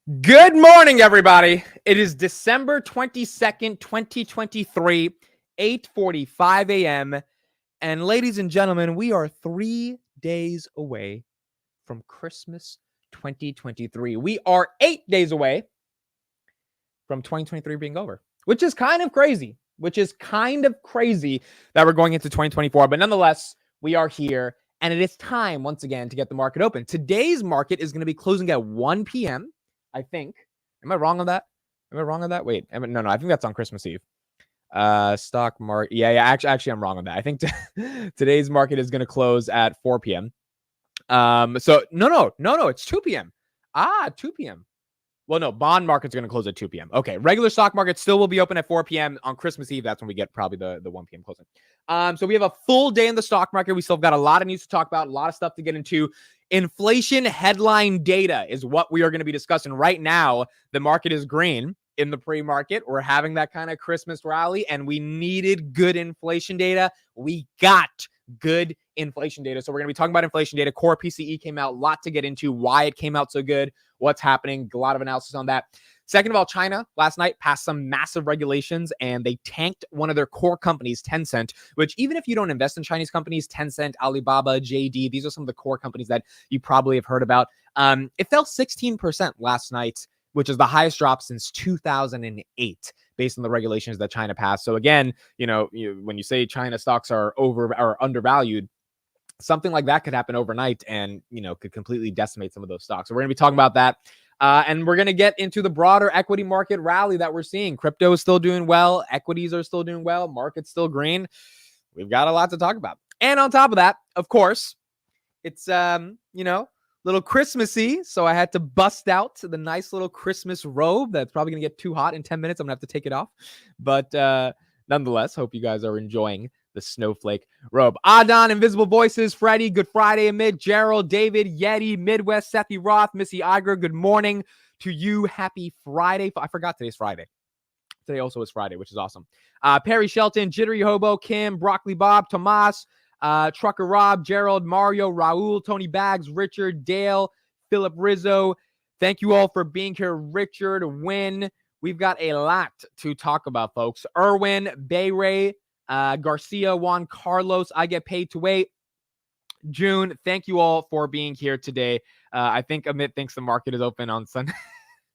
Good morning, everybody. It is December 22nd, 2023, 8:45 a.m. And ladies and gentlemen, we are 3 days away from Christmas 2023. We are 8 days away from 2023 being over, which is kind of crazy, that we're going into 2024. But nonetheless, we are here, and it is time once again to get the market open. Today's market is going to be closing at 1 p.m. I think. Am I wrong on that? Wait, no, I think that's on Christmas Eve. Stock market. Yeah. Actually, I'm wrong on that. I think today's market is going to close at 4 p.m. So no, it's 2 p.m. 2 p.m. Well, no, bond market's going to close at 2 p.m. Okay, regular stock market still will be open at 4 p.m. on Christmas Eve. That's when we get probably the 1 p.m. closing. So we have a full day in the stock market. We still have got a lot of news to talk about, a lot of stuff to get into. Inflation headline data is what we are going to be discussing right now. The market is green in the pre-market. We're having that kind of Christmas rally, and we needed good inflation data. We got good inflation data. So we're going to be talking about inflation data. Core PCE came out, a lot to get into, why it came out so good, what's happening, a lot of analysis on that. Second of all, China last night passed some massive regulations, and they tanked one of their core companies, Tencent, which even if you don't invest in Chinese companies, Tencent, Alibaba, JD, these are some of the core companies that you probably have heard about. It fell 16% last night, which is the highest drop since 2008, based on the regulations that China passed. So again, when you say China stocks are undervalued, something like that could happen overnight and, could completely decimate some of those stocks. So we're going to be talking about that. And we're going to get into the broader equity market rally that we're seeing. Crypto is still doing well. Equities are still doing well. Market's still green. We've got a lot to talk about. And on top of that, of course, it's, little Christmassy. So I had to bust out the nice little Christmas robe. That's probably going to get too hot in 10 minutes. I'm going to have to take it off. But nonetheless, hope you guys are enjoying the snowflake robe. Adon, Invisible Voices, Freddie, Good Friday, Amit, Gerald, David, Yeti, Midwest, Sethi Roth, Missy Iger, good morning to you. Happy Friday. I forgot today's Friday. Today also is Friday, which is awesome. Perry Shelton, Jittery Hobo, Kim, Broccoli Bob, Tomas, Trucker Rob, Gerald, Mario, Raul, Tony Bags, Richard, Dale, Philip Rizzo. Thank you all for being here. Richard, Win. We've got a lot to talk about, folks. Erwin, Bayray, Garcia, Juan Carlos, I get paid to wait. June, thank you all for being here today. I think Amit thinks the market is open on Sunday.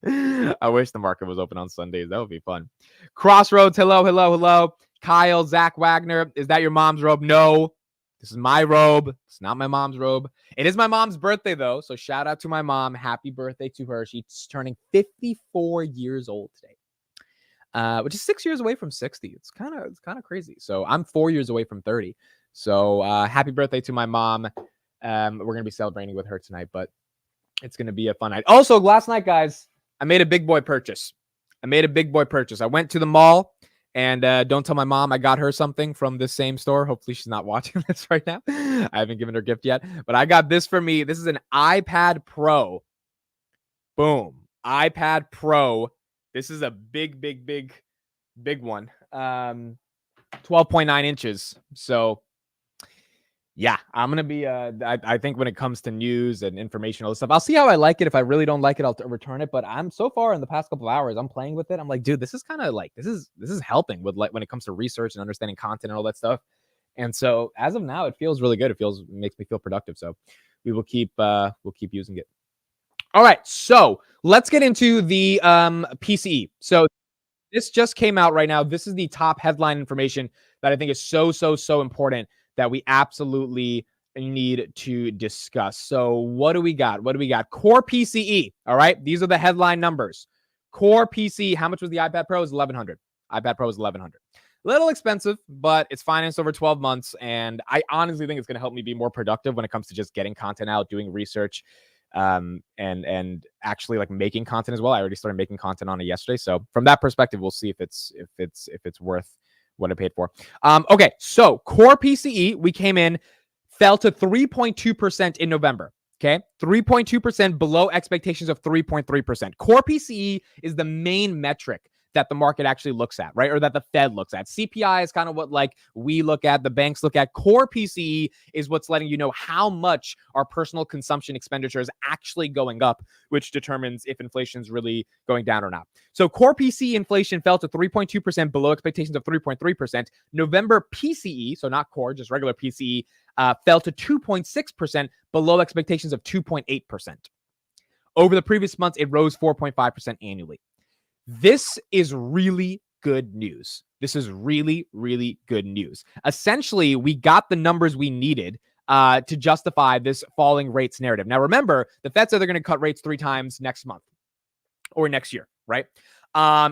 I wish the market was open on Sundays. That would be fun. Crossroads, hello. Kyle, Zach Wagner, is that your mom's robe? No, this is my robe. It's not my mom's robe. It is my mom's birthday, though, so shout out to my mom. Happy birthday to her. She's turning 54 years old today. Which is 6 years away from 60. It's kind of crazy. So I'm 4 years away from 30. So happy birthday to my mom. We're going to be celebrating with her tonight, but it's going to be a fun night. Also, last night, guys, I made a big boy purchase. I went to the mall, and don't tell my mom I got her something from this same store. Hopefully she's not watching this right now. I haven't given her a gift yet, but I got this for me. This is an iPad Pro. Boom. iPad Pro. This is a big one. 12.9 inches. So, yeah, I'm going to be, I think when it comes to news and information, all this stuff, I'll see how I like it. If I really don't like it, I'll return it. But I'm so far in the past couple of hours, I'm playing with it. I'm like, dude, this is kind of like, this is helping with like when it comes to research and understanding content and all that stuff. And so as of now, it feels really good. It makes me feel productive. So we will keep using it. All right, so let's get into the PCE. So this just came out right now. This is the top headline information that I think is so important that we absolutely need to discuss. So what do we got? Core PCE, all right? These are the headline numbers. Core PCE, how much was the iPad Pro? Is $1,100. iPad Pro is $1,100. Little expensive, but it's financed over 12 months, and I honestly think it's going to help me be more productive when it comes to just getting content out, doing research, and actually like making content as well. I already started making content on it yesterday. So from that perspective, we'll see if it's worth what I paid for. Okay. So core PCE, we came in, fell to 3.2% in November. Okay. 3.2% below expectations of 3.3%. Core PCE is the main metric that the market actually looks at, right? Or that the Fed looks at. CPI is kind of what like we look at, the banks look at. Core PCE is what's letting you know how much our personal consumption expenditure is actually going up, which determines if inflation is really going down or not. So core PCE inflation fell to 3.2% below expectations of 3.3%. November PCE, so not core, just regular PCE, fell to 2.6% below expectations of 2.8%. Over the previous months, it rose 4.5% annually. This is really good news. This is really, really good news. Essentially, we got the numbers we needed to justify this falling rates narrative. Now, remember, the Fed said they're going to cut rates 3 times next month or next year, right?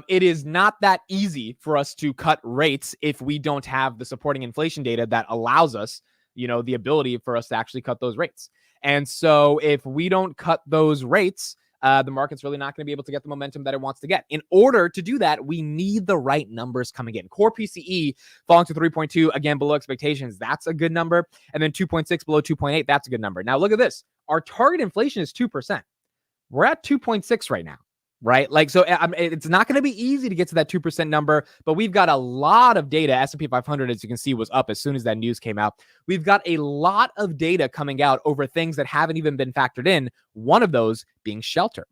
It is not that easy for us to cut rates if we don't have the supporting inflation data that allows us, the ability for us to actually cut those rates. And so if we don't cut those rates, the market's really not going to be able to get the momentum that it wants to get. In order to do that, we need the right numbers coming in. Core PCE falling to 3.2, again, below expectations. That's a good number. And then 2.6 below 2.8. That's a good number. Now, look at this. Our target inflation is 2%. We're at 2.6 right now. Right? Like, so it's not going to be easy to get to that 2% number, but we've got a lot of data. S&P 500, as you can see, was up as soon as that news came out. We've got a lot of data coming out over things that haven't even been factored in, one of those being shelter.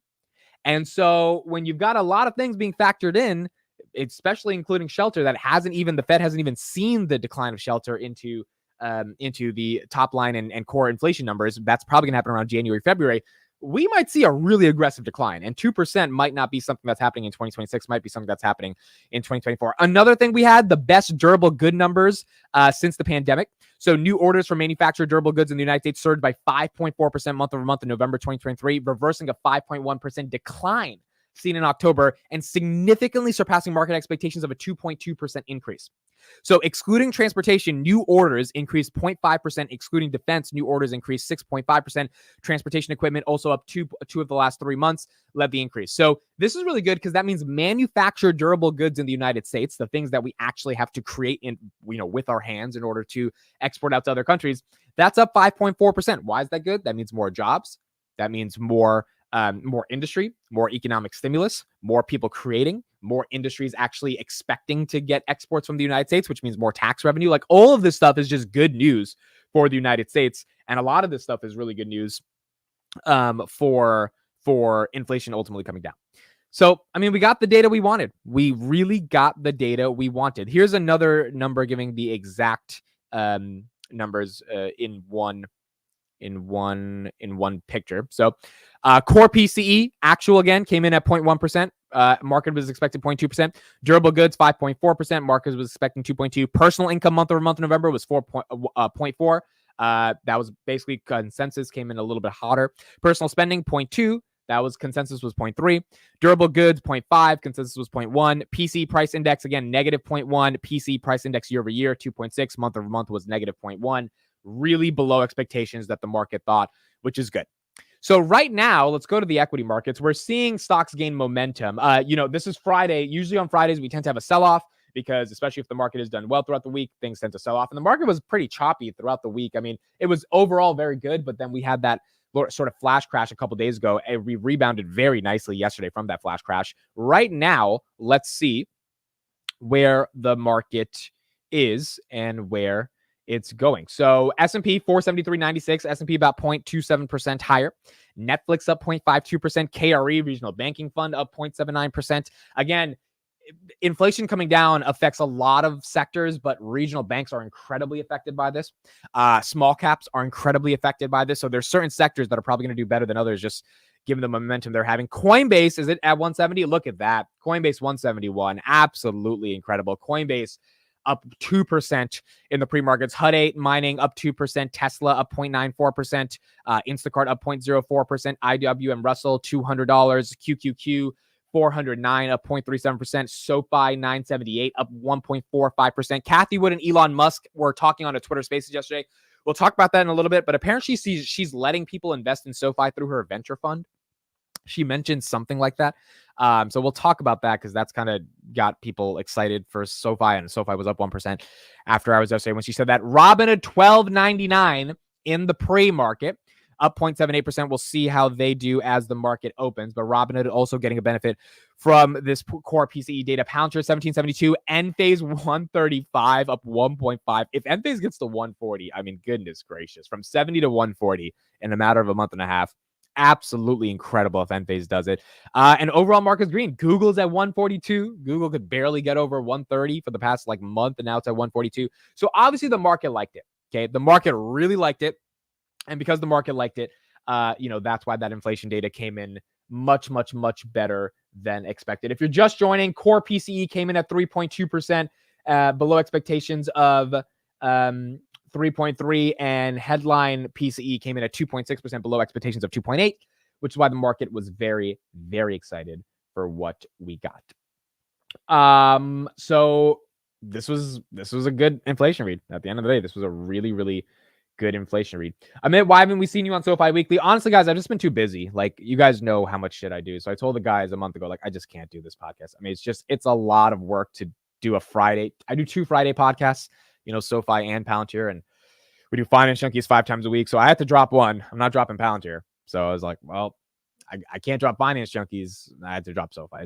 And so when you've got a lot of things being factored in, especially including shelter, the Fed hasn't even seen the decline of shelter into the top line and core inflation numbers. That's probably going to happen around January, February. We might see a really aggressive decline, and 2% might not be something that's happening in 2026, might be something that's happening in 2024. Another thing, we had the best durable good numbers since the pandemic. So new orders for manufactured durable goods in the United States surged by 5.4% month over month in November 2023, reversing a 5.1% decline seen in October and significantly surpassing market expectations of a 2.2% increase. So excluding transportation, new orders increased 0.5%. Excluding defense, new orders increased 6.5%. Transportation equipment also up two of the last 3 months, led the increase. So this is really good because that means manufactured durable goods in the United States, the things that we actually have to create with our hands in order to export out to other countries, that's up 5.4%. Why is that good? That means more jobs. That means more industry, more economic stimulus, more people creating, more industries actually expecting to get exports from the United States, which means more tax revenue. Like, all of this stuff is just good news for the United States. And a lot of this stuff is really good news for inflation ultimately coming down. So, we got the data we wanted. We really got the data we wanted. Here's another number giving the exact numbers in one picture. So core PCE actual again came in at 0.1%. Market was expected 0.2%. Durable goods 5.4%. Market was expecting 2.2%. Personal income month over month in November was 4.4. That was basically consensus, came in a little bit hotter. Personal spending 0.2. That was consensus was 0.3. Durable goods 0.5. Consensus was 0.1. PC price index again negative 0.1. PC price index year over year 2.6. Month over month was negative 0.1. Really below expectations that the market thought, which is good. So right now, let's go to the equity markets. We're seeing stocks gain momentum. This is Friday. Usually on Fridays, we tend to have a sell-off because, especially if the market has done well throughout the week, things tend to sell off. And the market was pretty choppy throughout the week. It was overall very good, but then we had that sort of flash crash a couple of days ago, and we rebounded very nicely yesterday from that flash crash. Right now, let's see where the market is and where it's going. So S&P 473.96, S&P about 0.27% higher. Netflix up 0.52%. KRE, Regional Banking Fund, up 0.79%. Again, inflation coming down affects a lot of sectors, but regional banks are incredibly affected by this. Small caps are incredibly affected by this. So there's certain sectors that are probably going to do better than others, just given the momentum they're having. Coinbase, is it at 170? Look at that. Coinbase 171. Absolutely incredible. Coinbase up 2% in the pre-markets. Hut 8 mining up 2%. Tesla up 0.94%. Instacart up 0.04%. IWM Russell $200. QQQ 409 up 0.37%. SoFi 978 up 1.45%. Cathie Wood and Elon Musk were talking on a Twitter Spaces yesterday. We'll talk about that in a little bit, but apparently she's letting people invest in SoFi through her venture fund. She mentioned something like that. So we'll talk about that because that's kind of got people excited for SoFi, and SoFi was up 1% after hours yesterday when she said that. Robinhood $12.99 in the pre-market. up 0.78%. We'll see how they do as the market opens. But Robinhood also getting a benefit from this core PCE data. Palantir 1772, Enphase 135, up 1.5. If Enphase gets to 140, I mean, goodness gracious, from 70 to 140 in a matter of a month and a half. Absolutely incredible if Enphase does it. And overall market's green. Google's at 142. Google could barely get over 130 for the past month, and now it's at 142. So obviously the market liked it. Okay, the market really liked it, and because the market liked it, that's why that inflation data came in much, much, much better than expected. If you're just joining, core PCE came in at 3.2%, below expectations of 3.3, and headline PCE came in at 2.6%, below expectations of 2.8, which is why the market was very, very excited for what we got. So this was a good inflation read. At the end of the day, this was a really, really good inflation read. Amit, why haven't we seen you on SoFi Weekly? Honestly, guys, I've just been too busy. You guys know how much shit I do. So I told the guys a month ago, I just can't do this podcast. I mean, it's a lot of work to do a Friday. I do 2 Friday podcasts, SoFi and Palantir, and we do Finance Junkies 5 times a week. So I had to drop one. I'm not dropping Palantir. So I was like, well, I can't drop Finance Junkies. I had to drop SoFi.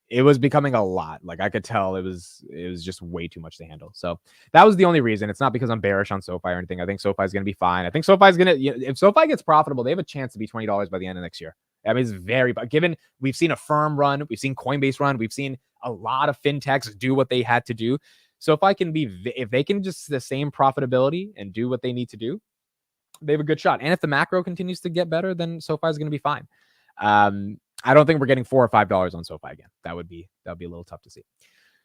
It was becoming a lot. I could tell it was just way too much to handle. So that was the only reason. It's not because I'm bearish on SoFi or anything. I think SoFi is going to be fine. I think SoFi is going to, if SoFi gets profitable, they have a chance to be $20 by the end of next year. I mean, but given we've seen a firm run, we've seen Coinbase run, we've seen a lot of fintechs do what they had to do. So if they can just the same profitability and do what they need to do, they have a good shot. And if the macro continues to get better, then SoFi is going to be fine. I don't think we're getting $4 or $5 on SoFi again. That would be a little tough to see.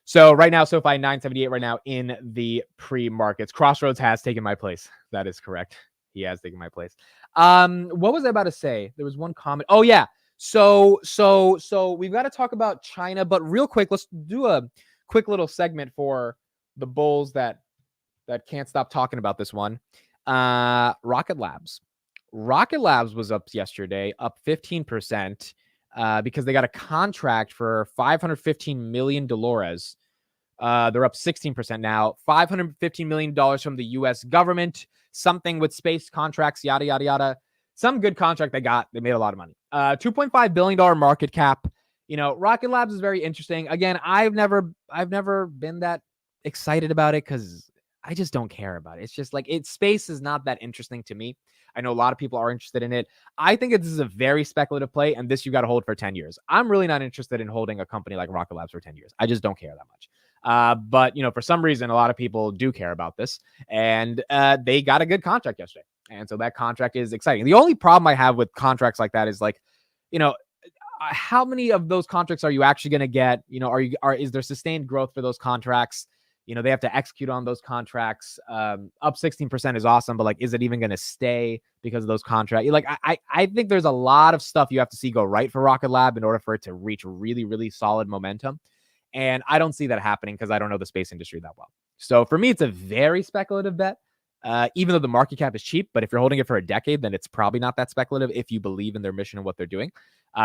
So right now, SoFi 978 right now in the pre-markets. Crossroads has taken my place. That is correct. He has taken my place. What was I about to say? There was one comment. Oh yeah. So we've got to talk about China, but real quick, let's do a quick little segment for the bulls that can't stop talking about this one. Rocket Labs. Rocket Labs was up yesterday, up 15%, because they got a contract for $515 million. They're up 16% now. $515 million from the U.S. government, something with space contracts, yada, yada, yada. Some good contract they got. They made a lot of money. $2.5 billion market cap. Rocket Labs is very interesting. Again, I've never been that excited about it because I just don't care about it. It's just space is not that interesting to me. I know a lot of people are interested in it. I think this is a very speculative play, and this you got to hold for 10 years. I'm really not interested in holding a company like Rocket Labs for 10 years. I just don't care that much. But, for some reason, a lot of people do care about this, and they got a good contract yesterday. And so that contract is exciting. The only problem I have with contracts like that is how many of those contracts are you actually going to get? Is there sustained growth for those contracts? They have to execute on those contracts. Up 16% is awesome, but is it even going to stay because of those contracts? I think there's a lot of stuff you have to see go right for Rocket Lab in order for it to reach really, really solid momentum. And I don't see that happening because I don't know the space industry that well. So for me, it's a very speculative bet, even though the market cap is cheap. But if you're holding it for a decade, then it's probably not that speculative if you believe in their mission and what they're doing,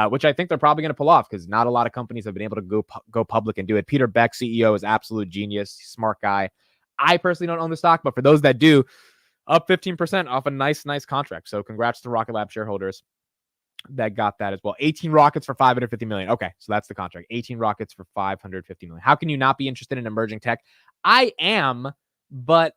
which I think they're probably going to pull off because not a lot of companies have been able to go public and do it. Peter Beck, CEO, is absolute genius, smart guy. I personally don't own the stock, but for those that do, up 15% off a nice contract. So congrats to Rocket Lab shareholders that got that as well. 18 rockets for $550 million. Okay, so that's the contract. 18 rockets for $550 million. How can you not be interested in emerging tech? I am, but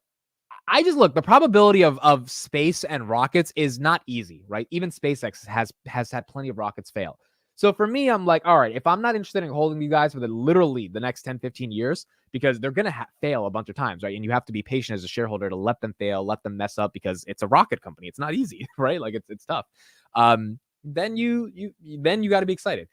I just look, the probability of space and rockets is not easy, right? Even SpaceX has had plenty of rockets fail. So for me, I'm like, all right, if I'm not interested in holding you guys for literally the next 10, 15 years, because they're going to fail a bunch of times, right? And you have to be patient as a shareholder to let them fail, let them mess up, because it's a rocket company. It's not easy, right? It's tough. Then you got to be excited.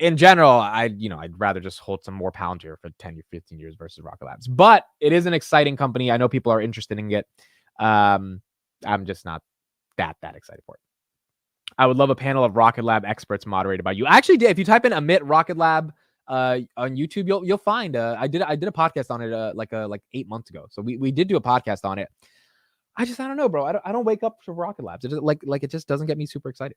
In general, I'd rather just hold some more Palantir for 10 or 15 years versus Rocket Labs. But it is an exciting company. I know people are interested in it. I'm just not that excited for it. I would love a panel of Rocket Lab experts moderated by you. I actually did. If you type in Amit Rocket Lab on YouTube, you'll find. I did a podcast on it like 8 months ago. So we did do a podcast on it. I don't know, bro. I don't wake up for Rocket Labs. It just, it just doesn't get me super excited.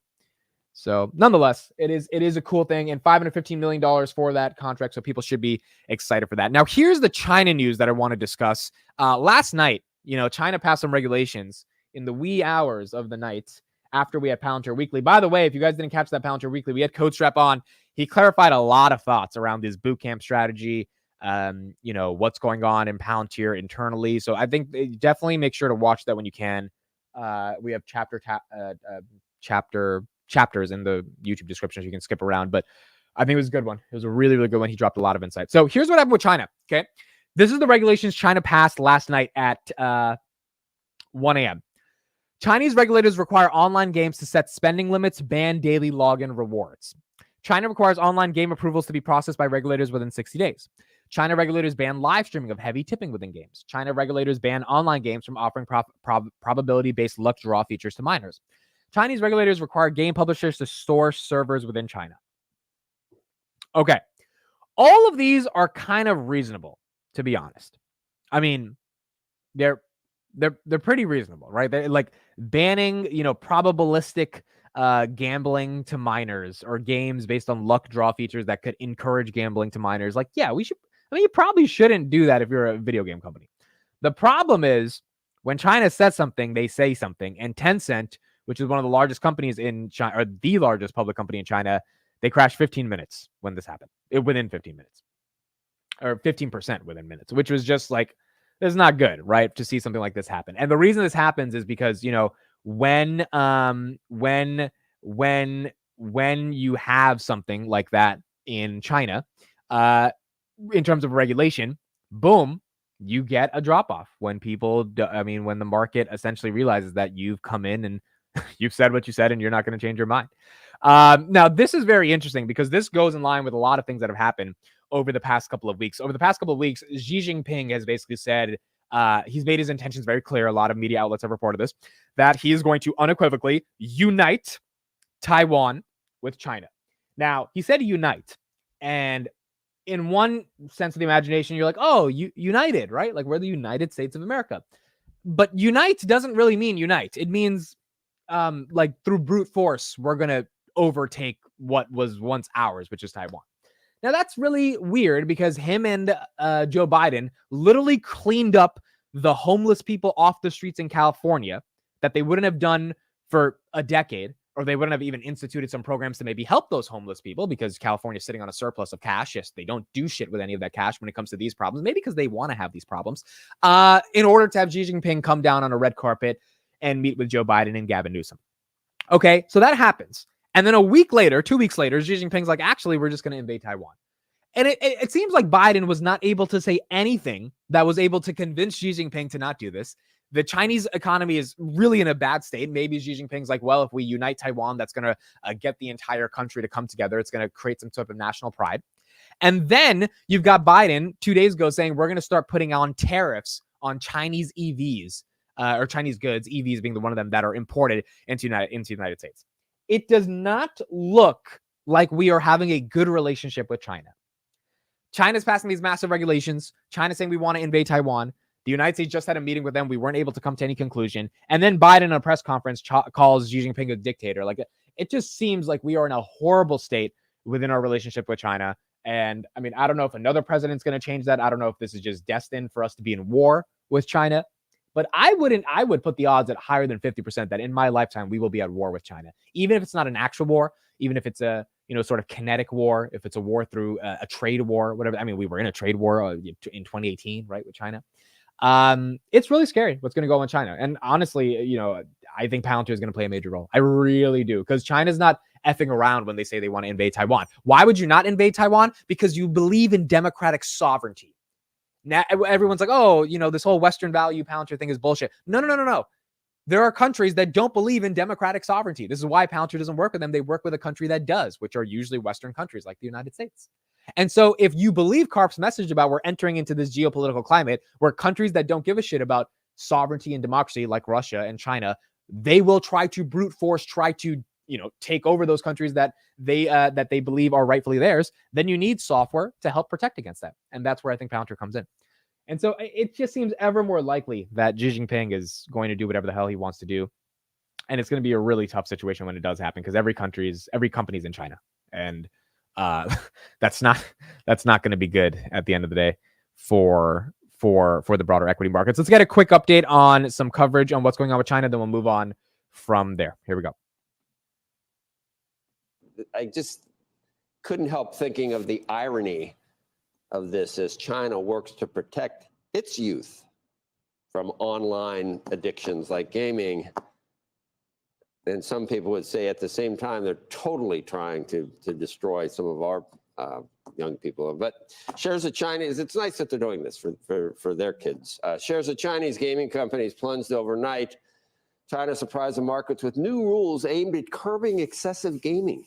So nonetheless, it is a cool thing, and $515 million for that contract. So people should be excited for that. Now, here's the China news that I want to discuss. Last night, China passed some regulations in the wee hours of the night, after we had Palantir Weekly. By the way, if you guys didn't catch that Palantir Weekly, we had Code Strap on. He clarified a lot of thoughts around this bootcamp strategy, what's going on in Palantir internally. So I think definitely make sure to watch that when you can. We have chapters in the YouTube description so you can skip around, but I think it was a good one. It was a really, really good one. He dropped a lot of insight. So here's what happened with China. Okay. This is the regulations China passed last night at 1 a.m. Chinese regulators require online games to set spending limits, ban daily login rewards. China requires online game approvals to be processed by regulators within 60 days. China regulators ban live streaming of heavy tipping within games. China regulators ban online games from offering probability-based luck draw features to minors. Chinese regulators require game publishers to store servers within China. Okay. All of these are kind of reasonable, to be honest. I mean, they're pretty reasonable, right? They're like banning, probabilistic gambling to minors or games based on luck draw features that could encourage gambling to minors. Like, yeah, we should. I mean, you probably shouldn't do that if you're a video game company. The problem is when China says something, they say something. And Tencent, which is one of the largest companies in China, or the largest public company in China, they crashed 15 minutes when this happened. Within 15 minutes. Or 15% within minutes, which was just like, it's not good, right? To see something like this happen. And the reason this happens is because, when you have something like that in China, in terms of regulation, boom, you get a drop off when when the market essentially realizes that you've come in and you've said what you said and you're not going to change your mind. Now, this is very interesting because this goes in line with a lot of things that have happened over the past couple of weeks. Over the past couple of weeks, Xi Jinping has basically said, he's made his intentions very clear. A lot of media outlets have reported this, that he is going to unequivocally unite Taiwan with China. Now, he said unite, and in one sense of the imagination, you're like, oh, united, right? Like we're the United States of America. But unite doesn't really mean unite. It means like through brute force, we're going to overtake what was once ours, which is Taiwan. Now, that's really weird because him and Joe Biden literally cleaned up the homeless people off the streets in California that they wouldn't have done for a decade, or they wouldn't have even instituted some programs to maybe help those homeless people because California's sitting on a surplus of cash. Yes, they don't do shit with any of that cash when it comes to these problems, maybe because they want to have these problems, in order to have Xi Jinping come down on a red carpet and meet with Joe Biden and Gavin Newsom. Okay, so that happens. And then 2 weeks later, Xi Jinping's like, actually, we're just going to invade Taiwan. And it seems like Biden was not able to say anything that was able to convince Xi Jinping to not do this. The Chinese economy is really in a bad state. Maybe Xi Jinping's like, well, if we unite Taiwan, that's going to get the entire country to come together. It's going to create some sort of national pride. And then you've got Biden 2 days ago saying we're going to start putting on tariffs on Chinese EVs or Chinese goods, EVs being the one of them that are imported into the United States. It does not look like we are having a good relationship with China. China's passing these massive regulations. China's saying we want to invade Taiwan. The United States just had a meeting with them. We weren't able to come to any conclusion. And then Biden in a press conference calls Xi Jinping a dictator. Like it just seems like we are in a horrible state within our relationship with China. And I mean, I don't know if another president's going to change that. I don't know if this is just destined for us to be in war with China. But I would put the odds at higher than 50% that in my lifetime, we will be at war with China. Even if it's not an actual war, even if it's a, sort of kinetic war, if it's a war through a trade war, whatever. I mean, we were in a trade war in 2018, right, with China. It's really scary what's going to go on in China. And honestly, I think Palantir is going to play a major role. I really do. Because China's not effing around when they say they want to invade Taiwan. Why would you not invade Taiwan? Because you believe in democratic sovereignty. Now, everyone's like, oh, this whole Western value Palantir thing is bullshit. No. There are countries that don't believe in democratic sovereignty. This is why Palantir doesn't work with them. They work with a country that does, which are usually Western countries like the United States. And so if you believe Karp's message about we're entering into this geopolitical climate where countries that don't give a shit about sovereignty and democracy like Russia and China, they will try to brute force, take over those countries that they believe are rightfully theirs, then you need software to help protect against that. And that's where I think Palantir comes in. And so it just seems ever more likely that Xi Jinping is going to do whatever the hell he wants to do. And it's going to be a really tough situation when it does happen because every company's in China. And that's not going to be good at the end of the day for the broader equity markets. Let's get a quick update on some coverage on what's going on with China. Then we'll move on from there. Here we go. I just couldn't help thinking of the irony of this as China works to protect its youth from online addictions like gaming. And some people would say at the same time, they're totally trying to destroy some of our young people. But shares of Chinese, it's nice that they're doing this for their kids. Shares of Chinese gaming companies plunged overnight. China surprised the markets with new rules aimed at curbing excessive gaming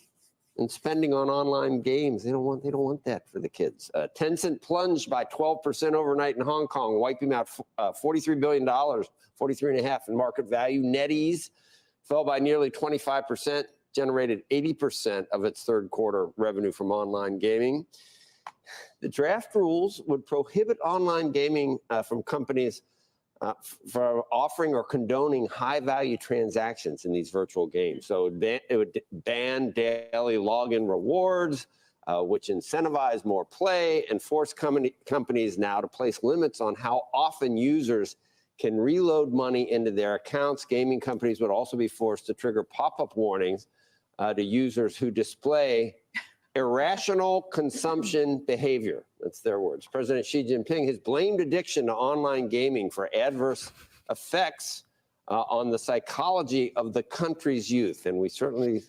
and spending on online games. They don't want that for the kids. Tencent plunged by 12% overnight in Hong Kong, wiping out $43 billion, 43.5 in market value. NetEase fell by nearly 25%, generated 80% of its third quarter revenue from online gaming. The draft rules would prohibit online gaming from companies for offering or condoning high-value transactions in these virtual games. So it would ban daily login rewards, which incentivize more play, and force companies now to place limits on how often users can reload money into their accounts. Gaming companies would also be forced to trigger pop-up warnings to users who display irrational consumption behavior. That's their words. President Xi Jinping has blamed addiction to online gaming for adverse effects on the psychology of the country's youth. And we certainly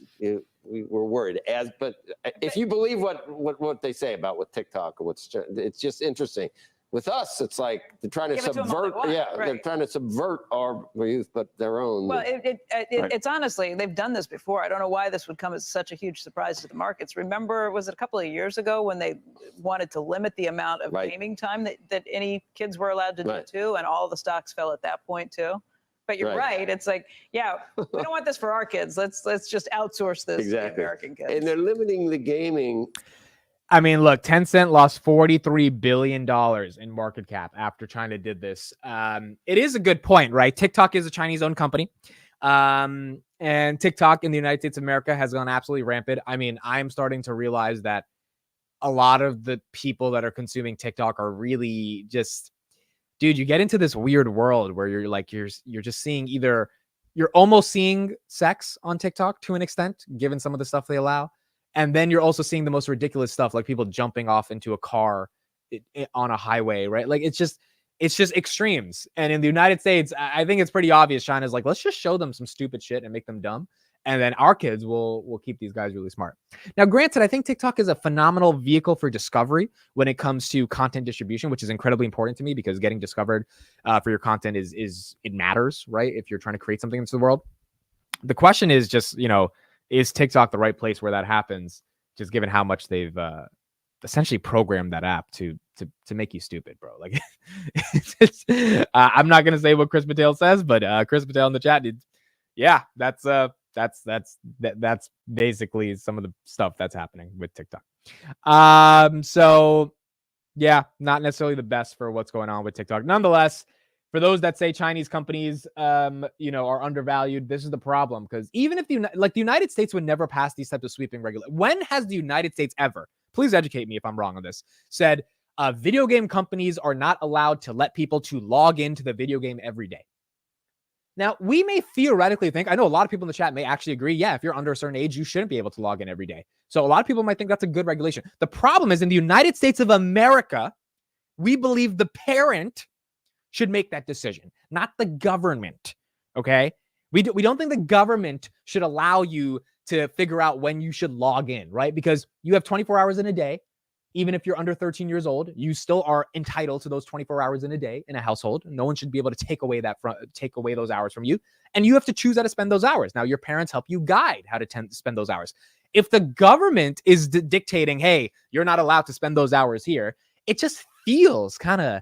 we were worried. But if you believe what they say about what TikTok or it's just interesting. With us, it's like they're trying to subvert. They're trying to subvert our youth, but their own. Well, it's honestly, they've done this before. I don't know why this would come as such a huge surprise to the markets. Remember, was it a couple of years ago when they wanted to limit the amount of gaming time that any kids were allowed to do too, and all the stocks fell at that point too? But you're right. It's like, yeah, we don't want this for our kids. Let's just outsource this to the American kids. And they're limiting the gaming. I mean, look, Tencent lost $43 billion in market cap after China did this. It is a good point, right? TikTok is a Chinese-owned company. And TikTok in the United States of America has gone absolutely rampant. I mean, I'm starting to realize that a lot of the people that are consuming TikTok are really just, dude, you get into this weird world where you're like, you're just seeing you're almost seeing sex on TikTok to an extent, given some of the stuff they allow. And then you're also seeing the most ridiculous stuff, like people jumping off into a car on a highway, right? Like it's just extremes. And in the United States, I think it's pretty obvious. China's like, let's just show them some stupid shit and make them dumb. And then our kids will keep these guys really smart. Now, granted, I think TikTok is a phenomenal vehicle for discovery when it comes to content distribution, which is incredibly important to me because getting discovered for your content it matters, right? If you're trying to create something into the world. The question is just, is TikTok the right place where that happens, just given how much they've essentially programmed that app to make you stupid, bro? Like, I'm not going to say what Chris Patel says, but Chris Patel in the chat did. Yeah, that's basically some of the stuff that's happening with TikTok. So yeah, not necessarily the best for what's going on with TikTok. Nonetheless, for those that say Chinese companies, are undervalued, this is the problem. Because even if the United States would never pass these types of sweeping regulations. When has the United States ever, please educate me if I'm wrong on this, said video game companies are not allowed to let people to log into the video game every day? Now, we may theoretically think, I know a lot of people in the chat may actually agree, yeah, if you're under a certain age, you shouldn't be able to log in every day. So a lot of people might think that's a good regulation. The problem is in the United States of America, we believe the parent should make that decision, not the government. Okay, we don't think the government should allow you to figure out when you should log in, right? Because you have 24 hours in a day. Even if you're under 13 years old, you still are entitled to those 24 hours in a day in a household. No one should be able to take away those hours from you, and you have to choose how to spend those hours. Now, your parents help you guide how to spend those hours. If the government is dictating, hey, you're not allowed to spend those hours here, it just feels kind of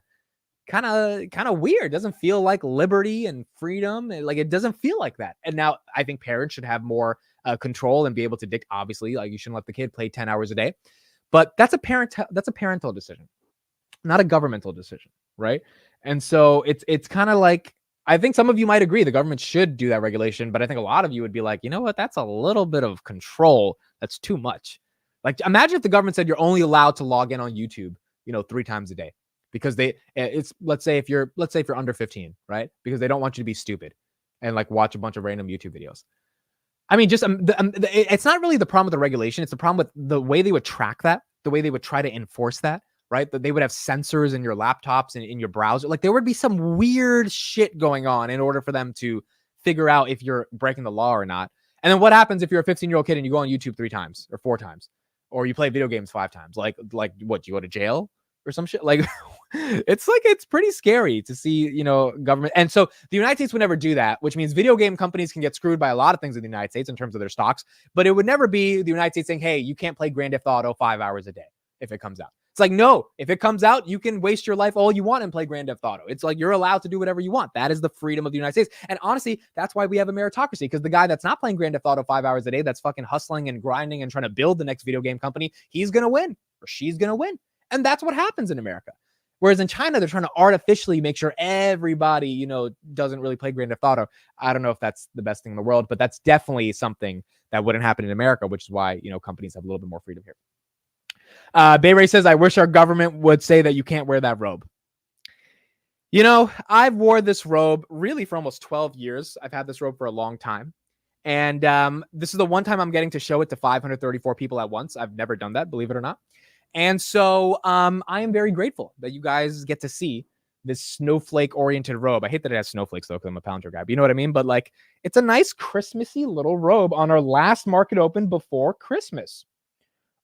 weird. It doesn't feel like liberty and freedom. Like, it doesn't feel like that. And now I think parents should have more control and be able to dictate. Obviously, like, you shouldn't let the kid play 10 hours a day, but that's a parental decision, not a governmental decision, right? And so it's kind of like, I think some of you might agree the government should do that regulation, but I think a lot of you would be like, you know what? That's a little bit of control. That's too much. Like, imagine if the government said you're only allowed to log in on YouTube, 3 times a day. Because let's say if you're under 15, right? Because they don't want you to be stupid and like watch a bunch of random YouTube videos. I mean, just it's not really the problem with the regulation. It's the problem with the way they would track that, the way they would try to enforce that, right? That they would have sensors in your laptops and in your browser. Like there would be some weird shit going on in order for them to figure out if you're breaking the law or not. And then what happens if you're a 15-year-old kid and you go on YouTube 3 times or 4 times, or you play video games 5 times? Like what? You go to jail or some shit? Like it's pretty scary to see, government. And so the United States would never do that, which means video game companies can get screwed by a lot of things in the United States in terms of their stocks, but it would never be the United States saying, hey, you can't play Grand Theft Auto 5 hours a day if it comes out. It's like, no, if it comes out, you can waste your life all you want and play Grand Theft Auto. It's like you're allowed to do whatever you want. That is the freedom of the United States. And honestly, that's why we have a meritocracy, because the guy that's not playing Grand Theft Auto 5 hours a day, that's fucking hustling and grinding and trying to build the next video game company, he's going to win or she's going to win. And that's what happens in America. Whereas in China, they're trying to artificially make sure everybody, doesn't really play Grand Theft Auto. I don't know if that's the best thing in the world, but that's definitely something that wouldn't happen in America, which is why, companies have a little bit more freedom here. Bay Ray says, I wish our government would say that you can't wear that robe. I've wore this robe really for almost 12 years. I've had this robe for a long time. And this is the one time I'm getting to show it to 534 people at once. I've never done that, believe it or not. And so I am very grateful that you guys get to see this snowflake-oriented robe. I hate that it has snowflakes, though, because I'm a Palantir guy. But you know what I mean? But, it's a nice Christmassy little robe on our last market open before Christmas.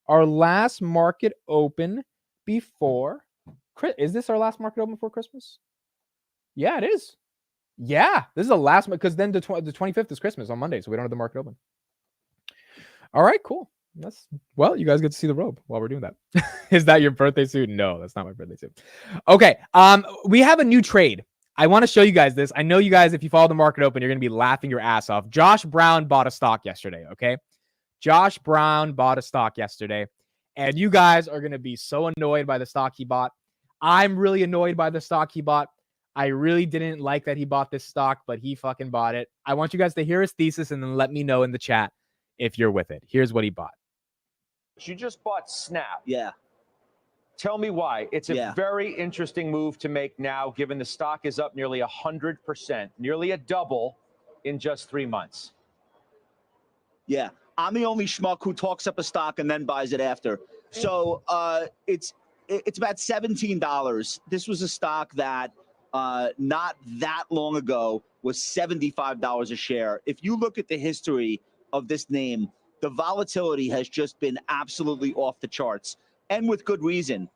Our last market open before... Is this our last market open before Christmas? Yeah, it is. Yeah, this is the last... Because then the 25th is Christmas on Monday, so we don't have the market open. All right, cool. Well, you guys get to see the robe while we're doing that. Is that your birthday suit? No, that's not my birthday suit. Okay. We have a new trade. I want to show you guys this. I know you guys, if you follow the market open, you're going to be laughing your ass off. Josh Brown bought a stock yesterday. Okay. Josh Brown bought a stock yesterday, and you guys are going to be so annoyed by the stock he bought. I'm really annoyed by the stock he bought. I really didn't like that he bought this stock, but he fucking bought it. I want you guys to hear his thesis and then let me know in the chat if you're with it. Here's what he bought. You just bought Snap. Yeah. Tell me why. It's a very interesting move to make now, given the stock is up nearly 100%, nearly a double in just 3 months. Yeah. I'm the only schmuck who talks up a stock and then buys it after. So it's about $17. This was a stock that not that long ago was $75 a share. If you look at the history of this name, the volatility has just been absolutely off the charts, and with good reason.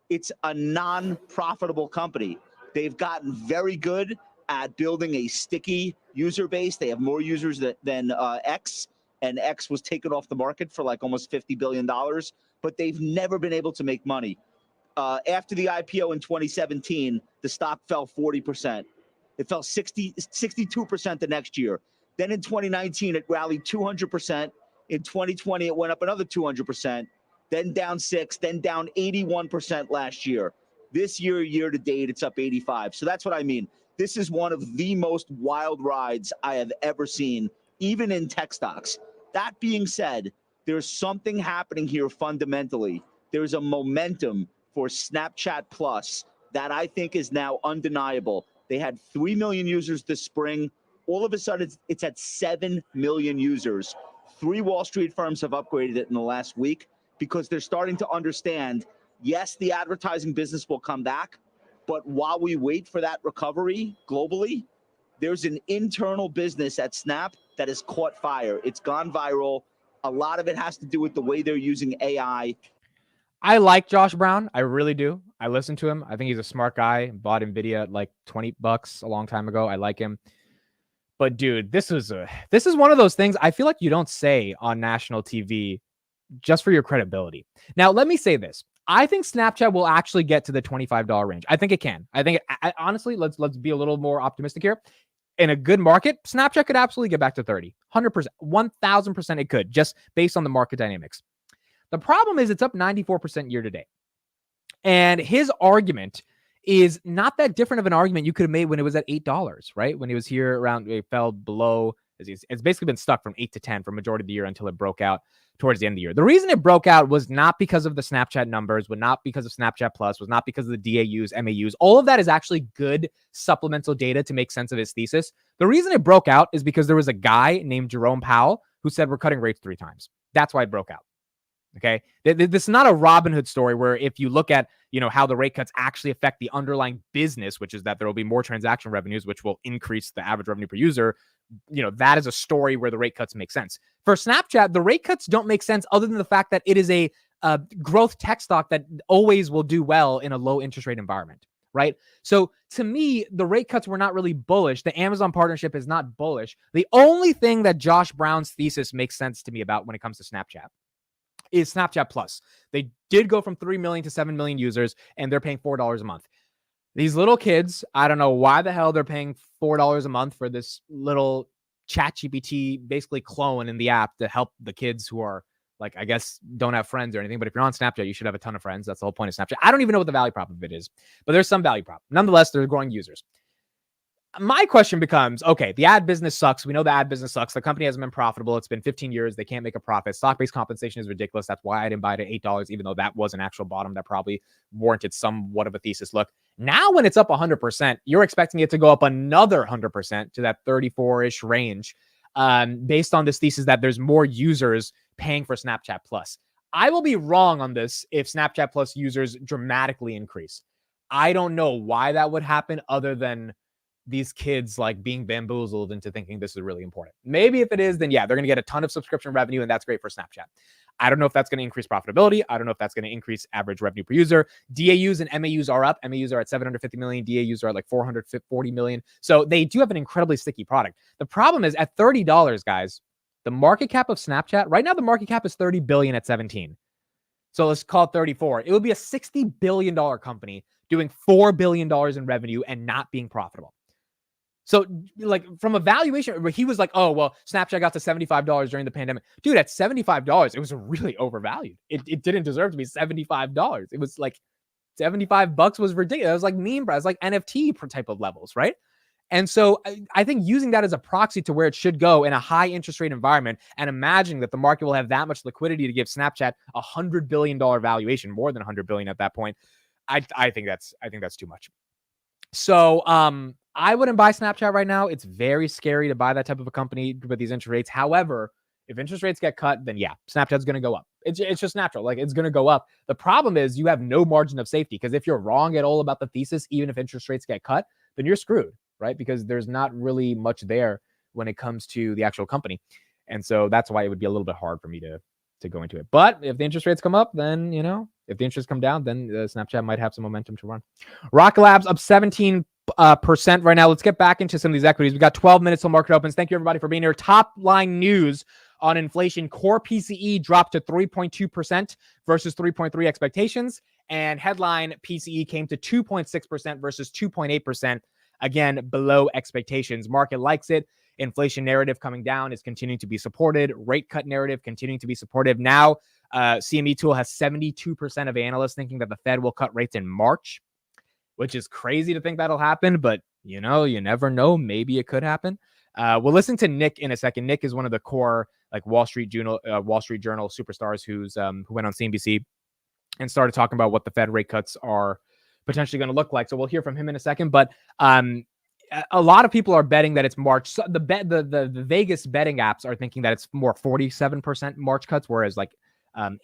It's a non-profitable company. They've gotten very good at building a sticky user base. They have more users than X, and X was taken off the market for almost $50 billion, but they've never been able to make money. After the IPO in 2017, the stock fell 40%. It fell 62% the next year. Then in 2019, it rallied 200%. In 2020, it went up another 200%, then down 6%, then down 81% last year. This year to date, it's up 85%. So that's what I mean. This is one of the most wild rides I have ever seen, even in tech stocks. That being said, there's something happening here fundamentally. There's a momentum for Snapchat Plus that I think is now undeniable. They had 3 million users this spring. All of a sudden, it's at 7 million users. 3 Wall Street firms have upgraded it in the last week because they're starting to understand, yes, the advertising business will come back, but while we wait for that recovery globally, there's an internal business at Snap that has caught fire. It's gone viral. A lot of it has to do with the way they're using AI. I like Josh Brown. I really do. I listen to him. I think he's a smart guy. Bought NVIDIA at $20 a long time ago. I like him. But dude, this is one of those things I feel like you don't say on national TV just for your credibility. Now, let me say this. I think Snapchat will actually get to the $25 range. I think it can. I think honestly, let's be a little more optimistic here. In a good market, Snapchat could absolutely get back to 30, 100%, 1000% it could, just based on the market dynamics. The problem is it's up 94% year to date. And his argument is not that different of an argument you could have made when it was at $8, right? When it was here around, it fell below. It's basically been stuck from 8 to 10 for majority of the year until it broke out towards the end of the year. The reason it broke out was not because of the Snapchat numbers, was not because of Snapchat Plus, was not because of the DAUs, MAUs. All of that is actually good supplemental data to make sense of his thesis. The reason it broke out is because there was a guy named Jerome Powell who said we're cutting rates 3 times. That's why it broke out. Okay. This is not a Robinhood story where if you look at, how the rate cuts actually affect the underlying business, which is that there will be more transaction revenues, which will increase the average revenue per user. That is a story where the rate cuts make sense. For Snapchat, the rate cuts don't make sense other than the fact that it is a growth tech stock that always will do well in a low interest rate environment, right? So to me, the rate cuts were not really bullish. The Amazon partnership is not bullish. The only thing that Josh Brown's thesis makes sense to me about when it comes to Snapchat is Snapchat Plus. They did go from 3 million to 7 million users, and they're paying $4 a month. These little kids, I don't know why the hell they're paying $4 a month for this little ChatGPT basically clone in the app to help the kids who are I guess don't have friends or anything. But if you're on Snapchat, you should have a ton of friends. That's the whole point of Snapchat. I don't even know what the value prop of it is, but there's some value prop. Nonetheless, they're growing users. My question becomes, okay, the ad business sucks. We know the ad business sucks. The company hasn't been profitable. It's been 15 years. They can't make a profit. Stock-based compensation is ridiculous. That's why I didn't buy it at $8, even though that was an actual bottom that probably warranted somewhat of a thesis look. Now, when it's up 100%, you're expecting it to go up another 100% to that 34-ish range based on this thesis that there's more users paying for Snapchat Plus. I will be wrong on this if Snapchat Plus users dramatically increase. I don't know why that would happen other than these kids being bamboozled into thinking this is really important. Maybe if it is, then yeah, they're going to get a ton of subscription revenue, and that's great for Snapchat. I don't know if that's going to increase profitability. I don't know if that's going to increase average revenue per user. DAUs and MAUs are up. MAUs are at 750 million. DAUs are at 440 million. So they do have an incredibly sticky product. The problem is at $30, guys, the market cap of Snapchat, right now the market cap is 30 billion at 17. So let's call it 34. It would be a $60 billion company doing $4 billion in revenue and not being profitable. So from a valuation, he was oh, well, Snapchat got to $75 during the pandemic. Dude, at $75, it was really overvalued. It didn't deserve to be $75. It was $75 was ridiculous. It was meme price, NFT type of levels, right? And so I think using that as a proxy to where it should go in a high interest rate environment and imagining that the market will have that much liquidity to give Snapchat a $100 billion valuation, more than $100 billion at that point, I think that's too much. So I wouldn't buy Snapchat right now. It's very scary to buy that type of a company with these interest rates. However, if interest rates get cut, then yeah, Snapchat's going to go up. It's just natural. It's going to go up. The problem is you have no margin of safety, because if you're wrong at all about the thesis, even if interest rates get cut, then you're screwed, right? Because there's not really much there when it comes to the actual company. And so that's why it would be a little bit hard for me to go into it. But if the interest rates come up, then, if the interest come down, then Snapchat might have some momentum to run. Rocket Labs up 17% right now. Let's get back into some of these equities. We got 12 minutes till market opens. Thank you, everybody, for being here. Top line news on inflation. Core PCE dropped to 3.2% versus 3.3% expectations. And headline PCE came to 2.6% versus 2.8%. Again, below expectations. Market likes it. Inflation narrative coming down is continuing to be supported. Rate cut narrative continuing to be supportive. Now, CME Tool has 72% of analysts thinking that the Fed will cut rates in March, which is crazy to think that'll happen. But, you never know. Maybe it could happen. We'll listen to Nick in a second. Nick is one of the core Wall Street Journal superstars who went on CNBC and started talking about what the Fed rate cuts are potentially going to look like. So we'll hear from him in a second. But a lot of people are betting that it's March. So the Vegas betting apps are thinking that it's more 47% March cuts, whereas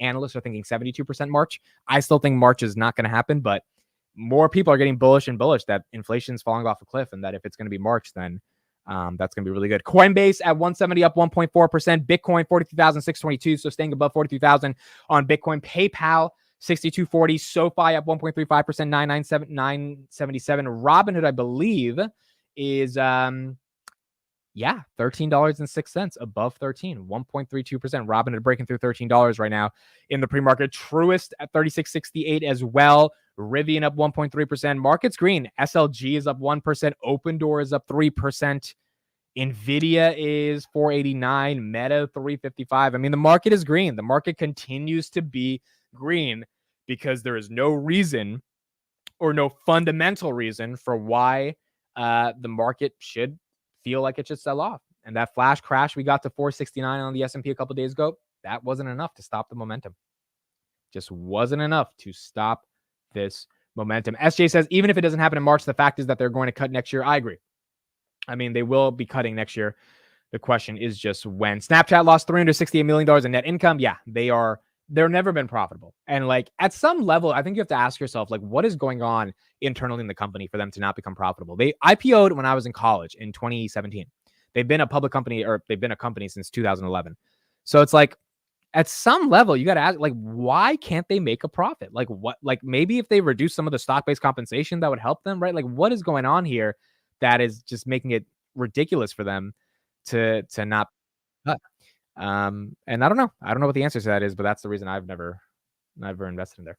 analysts are thinking 72% March. I still think March is not going to happen, but more people are getting bullish that inflation is falling off a cliff, and that if it's going to be March, then that's going to be really good. Coinbase at 170 up 1.4%. Bitcoin 43,622, so staying above 43,000 on Bitcoin. PayPal 62.40. SoFi up 1.35%. 977. Robinhood, I believe, is $13.06 above 13, 1.32%. Robinhood breaking through $13 right now in the pre-market. Truist at 36.68 as well. Rivian up 1.3%. Market's green. SLG is up 1%. Opendoor is up 3%. Nvidia is 489. Meta 355. I mean, the market is green. The market continues to be green because there is no reason or no fundamental reason for why the market should feel like it should sell off. And that flash crash we got to 469 on the S&P a couple days ago, that wasn't enough to stop the momentum. Just wasn't enough to stop this momentum. SJ says, even if it doesn't happen in March, the fact is that they're going to cut next year. I agree. I mean, they will be cutting next year. The question is just when. Snapchat lost $368 million in net income. Yeah, they're never been profitable. And like at some level, I think you have to ask yourself, like, what is going on internally in the company for them to not become profitable? They IPO'd when I was in college in 2017. They've been a public company, or they've been a company since 2011. So it's like, at some level, you got to ask, like, why can't they make a profit? Like, what, like, maybe if they reduce some of the stock-based compensation, that would help them, right? Like, what is going on here that is just making it ridiculous for them to not cut? And I don't know. I don't know what the answer to that is, but that's the reason I've never invested in there.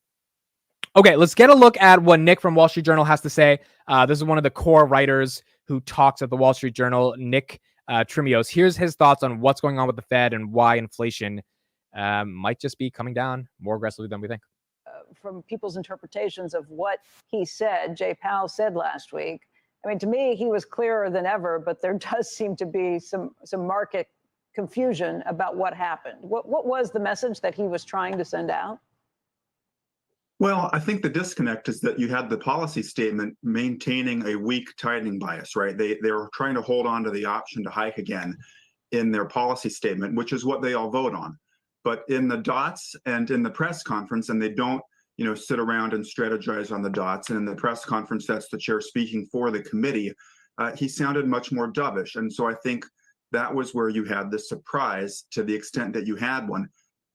Okay, let's get a look at what Nick from Wall Street Journal has to say. This is one of the core writers who talks at the Wall Street Journal, Nick Trimios. Here's his thoughts on what's going on with the Fed and why inflation might just be coming down more aggressively than we think. From people's interpretations of what he said, Jay Powell said last week, I mean, to me, he was clearer than ever, but there does seem to be some market confusion about what happened. What was the message that he was trying to send out? Well, I think the disconnect is that you had the policy statement maintaining a weak tightening bias, right? They were trying to hold on to the option to hike again in their policy statement, which is what they all vote on. But in the dots and in the press conference, and they don't, sit around and strategize on the dots. And in the press conference, that's the chair speaking for the committee. He sounded much more dovish. And so I think that was where you had the surprise, to the extent that you had one.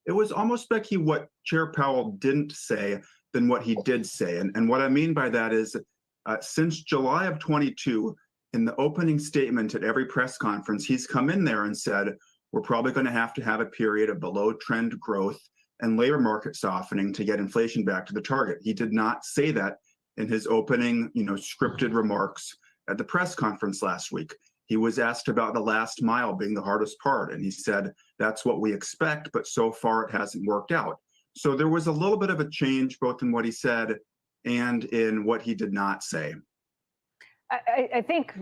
It was almost, Becky, what Chair Powell didn't say than what he did say. And what I mean by that is since July of 22, in the opening statement at every press conference, he's come in there and said, we're probably going to have a period of below trend growth and labor market softening to get inflation back to the target. He did not say that in his opening, scripted remarks at the press conference last week. He was asked about the last mile being the hardest part, and he said, that's what we expect, but so far it hasn't worked out. So there was a little bit of a change both in what he said and in what he did not say. I think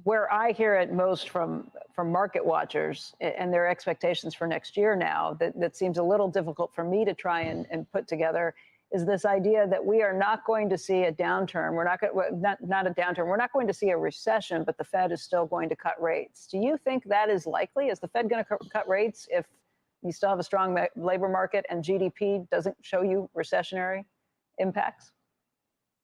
where I hear it most from market watchers and their expectations for next year now, that seems a little difficult for me to try and put together, is this idea that we are not going to see a downturn. We're not a downturn. We're not going to see a recession, but the Fed is still going to cut rates. Do you think that is likely? Is the Fed going to cut rates if you still have a strong labor market and GDP doesn't show you recessionary impacts?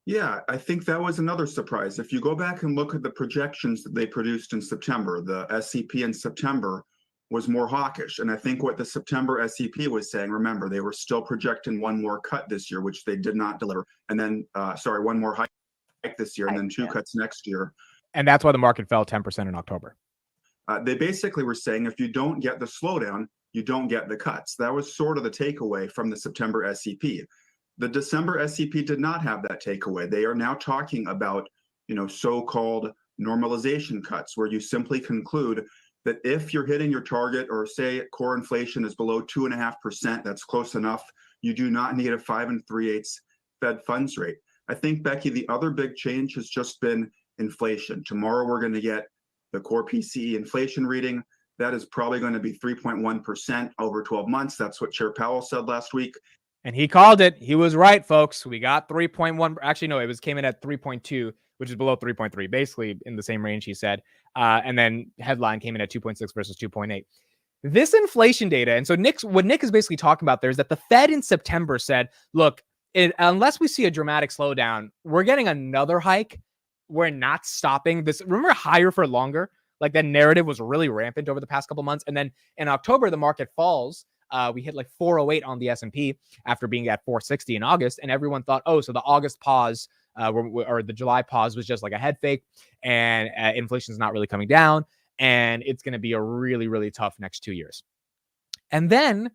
Yeah, I think that was another surprise. If you go back and look at the projections that they produced in September, the SEP in September was more hawkish. And I think what the September SEP was saying, remember, they were still projecting one more cut this year, which they did not deliver. And then, one more hike this year, and then two cuts next year. And that's why the market fell 10% in October. They basically were saying, if you don't get the slowdown, you don't get the cuts. That was sort of the takeaway from the September SEP. The December SEP did not have that takeaway. They are now talking about, so-called normalization cuts, where you simply conclude that if you're hitting your target, or say core inflation is below 2.5%, that's close enough, you do not need a 5 3/8 Fed funds rate. I think, Becky, the other big change has just been inflation. Tomorrow, we're going to get the core PCE inflation reading. That is probably going to be 3.1% over 12 months. That's what Chair Powell said last week. And he called it. He was right, folks. We got 3.1. Actually, no, came in at 3.2, which is below 3.3, basically in the same range he said. And then headline came in at 2.6 versus 2.8. This inflation data. And so what Nick is basically talking about there is that the Fed in September said, look, unless we see a dramatic slowdown, we're getting another hike. We're not stopping this. Remember higher for longer? Like that narrative was really rampant over the past couple months. And then in October, the market falls. We hit like 408 on the S&P after being at 460 in August. And everyone thought, so the August pause or the July pause was just like a head fake, and inflation is not really coming down. And it's going to be a really, really tough next 2 years. And then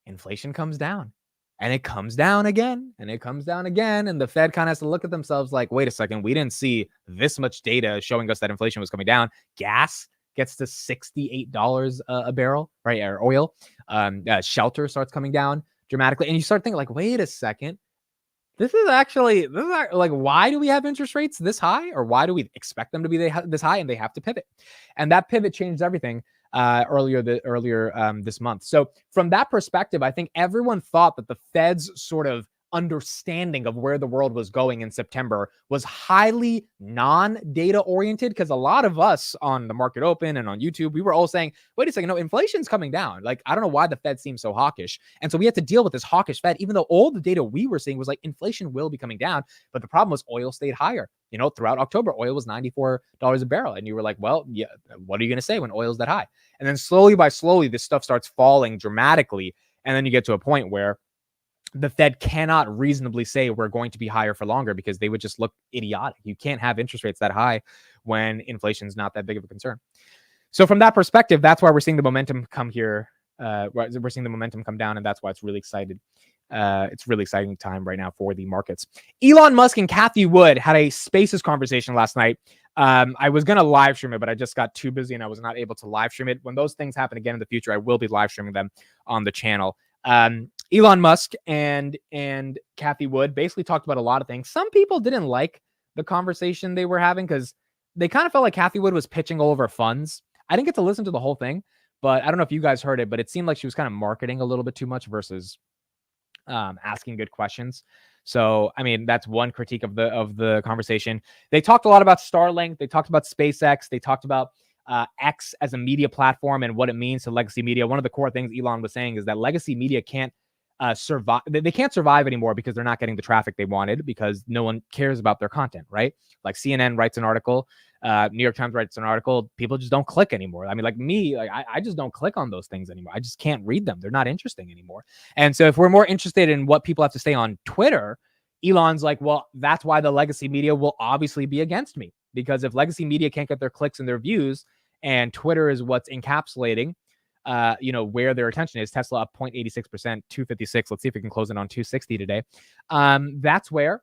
inflation comes down, and it comes down again, and it comes down again. And the Fed kind of has to look at themselves like, wait a second, we didn't see this much data showing us that inflation was coming down. Gas gets to $68 a barrel, right? Or oil. Shelter starts coming down dramatically. And you start thinking like, wait a second, this is actually like, why do we have interest rates this high? Or why do we expect them to be this high? And they have to pivot. And that pivot changed everything earlier this month. So from that perspective, I think everyone thought that the Fed's sort of understanding of where the world was going in September was highly non-data oriented, because a lot of us on the Market Open and on YouTube, we were all saying, wait a second, no, inflation's coming down. Like, I don't know why the Fed seems so hawkish. And so we had to deal with this hawkish Fed, even though all the data we were seeing was like inflation will be coming down. But the problem was oil stayed higher. You know, throughout October, oil was $94 a barrel. And you were like, well, yeah, what are you going to say when oil's that high? And then slowly by slowly, this stuff starts falling dramatically. And then you get to a point where the Fed cannot reasonably say we're going to be higher for longer, because they would just look idiotic. You can't have interest rates that high when inflation is not that big of a concern. So from that perspective, that's why we're seeing the momentum come here. We're seeing the momentum come down, and that's why it's really excited. It's really exciting time right now for the markets. Elon Musk and Cathie Wood had a Spaces conversation last night. I was going to live stream it, but I just got too busy and I was not able to live stream it. When those things happen again in the future, I will be live streaming them on the channel. Elon Musk and Cathie Wood basically talked about a lot of things. Some people didn't like the conversation they were having because they kind of felt like Cathie Wood was pitching all over funds. I didn't get to listen to the whole thing, but I don't know if you guys heard it, but it seemed like she was kind of marketing a little bit too much versus asking good questions. So, I mean, that's one critique of the conversation. They talked a lot about Starlink. They talked about SpaceX. They talked about X as a media platform and what it means to legacy media. One of the core things Elon was saying is that legacy media can't survive. They can't survive anymore because they're not getting the traffic they wanted, because no one cares about their content, right? Like CNN writes an article, New York Times writes an article, people just don't click anymore. I mean, like me, like I just don't click on those things anymore. I just can't read them. They're not interesting anymore. And so if we're more interested in what people have to say on Twitter, Elon's like, well, that's why the legacy media will obviously be against me, because if legacy media can't get their clicks and their views, and Twitter is what's encapsulating where their attention is. Tesla up 0.86%, 256. Let's see if we can close it on 260 today. That's where,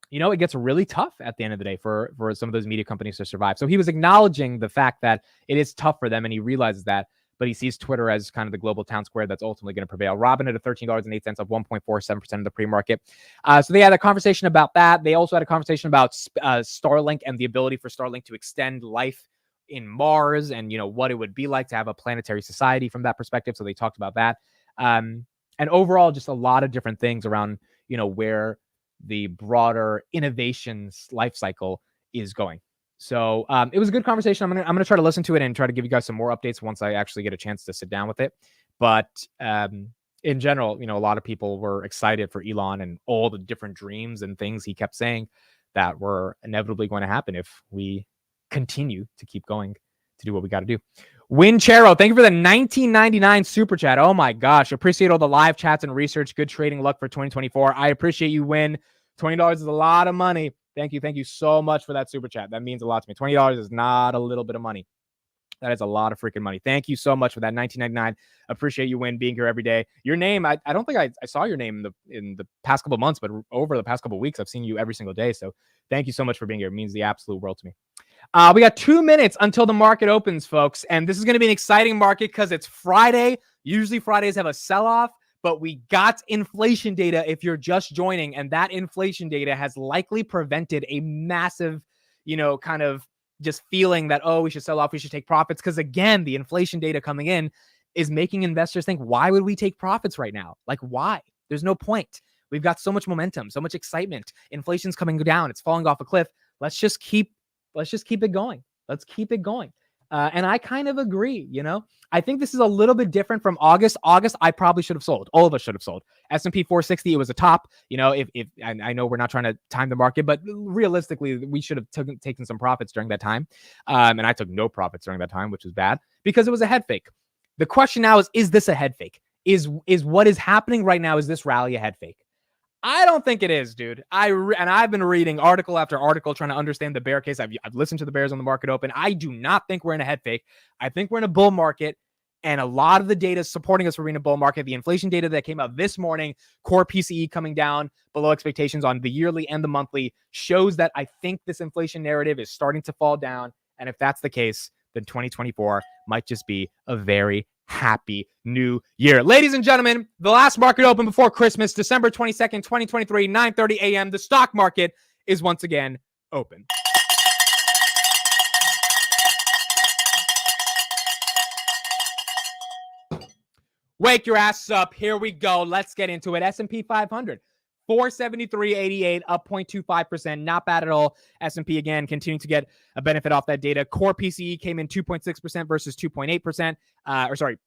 it gets really tough at the end of the day for some of those media companies to survive. So he was acknowledging the fact that it is tough for them, and he realizes that, but he sees Twitter as kind of the global town square that's ultimately going to prevail. Robinhood at $13.08, up 1.47% of the pre-market. So they had a conversation about that. They also had a conversation about Starlink and the ability for Starlink to extend life in Mars, and what it would be like to have a planetary society from that perspective. So they talked about that, and overall just a lot of different things around where the broader innovations life cycle is going. So it was a good conversation. I'm gonna try to listen to it and try to give you guys some more updates once I actually get a chance to sit down with it. But in general, a lot of people were excited for Elon and all the different dreams and things he kept saying that were inevitably going to happen if we continue to keep going to do what we got to do. Winchero, thank you for the 1999 super chat. Oh my gosh, appreciate all the live chats and research. Good trading luck for 2024. I appreciate you, Win. $20 is a lot of money. Thank you so much for that super chat. That means a lot to me. $20 is not a little bit of money. That is a lot of freaking money. Thank you so much for that 1999. Appreciate you, Win, being here every day. Your name, I don't think I saw your name in the past couple of months, but over the past couple of weeks, I've seen you every single day. So thank you so much for being here. It means the absolute world to me. We got 2 minutes until the market opens, folks. And this is going to be an exciting market because it's Friday. Usually Fridays have a sell-off, but we got inflation data if you're just joining. And that inflation data has likely prevented a massive, kind of just feeling that, oh, we should sell off, we should take profits. Because again, the inflation data coming in is making investors think, why would we take profits right now? Like, why? There's no point. We've got so much momentum, so much excitement. Inflation's coming down. It's falling off a cliff. Let's just keep it going. Let's keep it going. And I kind of agree, I think this is a little bit different from August. August, I probably should have sold. All of us should have sold. S&P 460, it was a top, if I know we're not trying to time the market, but realistically, we should have taken some profits during that time. And I took no profits during that time, which was bad because it was a head fake. The question now is this a head fake? Is what is happening right now, is this rally a head fake? I don't think it is, dude. I've been reading article after article trying to understand the bear case. I've listened to the bears on the market open. I do not think we're in a head fake. I think we're in a bull market, and a lot of the data is supporting us for being a bull market. The inflation data that came out this morning, core PCE coming down below expectations on the yearly and the monthly, shows that I think this inflation narrative is starting to fall down. And if that's the case, then 2024 might just be a very happy new year. Ladies and gentlemen, the last market open before Christmas, December 22nd, 2023, 9:30 a.m. The stock market is once again open. Wake your ass up. Here we go. Let's get into it. S&P 500, 473.88, up 0.25%. Not bad at all. S&P, again, continuing to get a benefit off that data. Core PCE came in 2.6% versus 2.8%.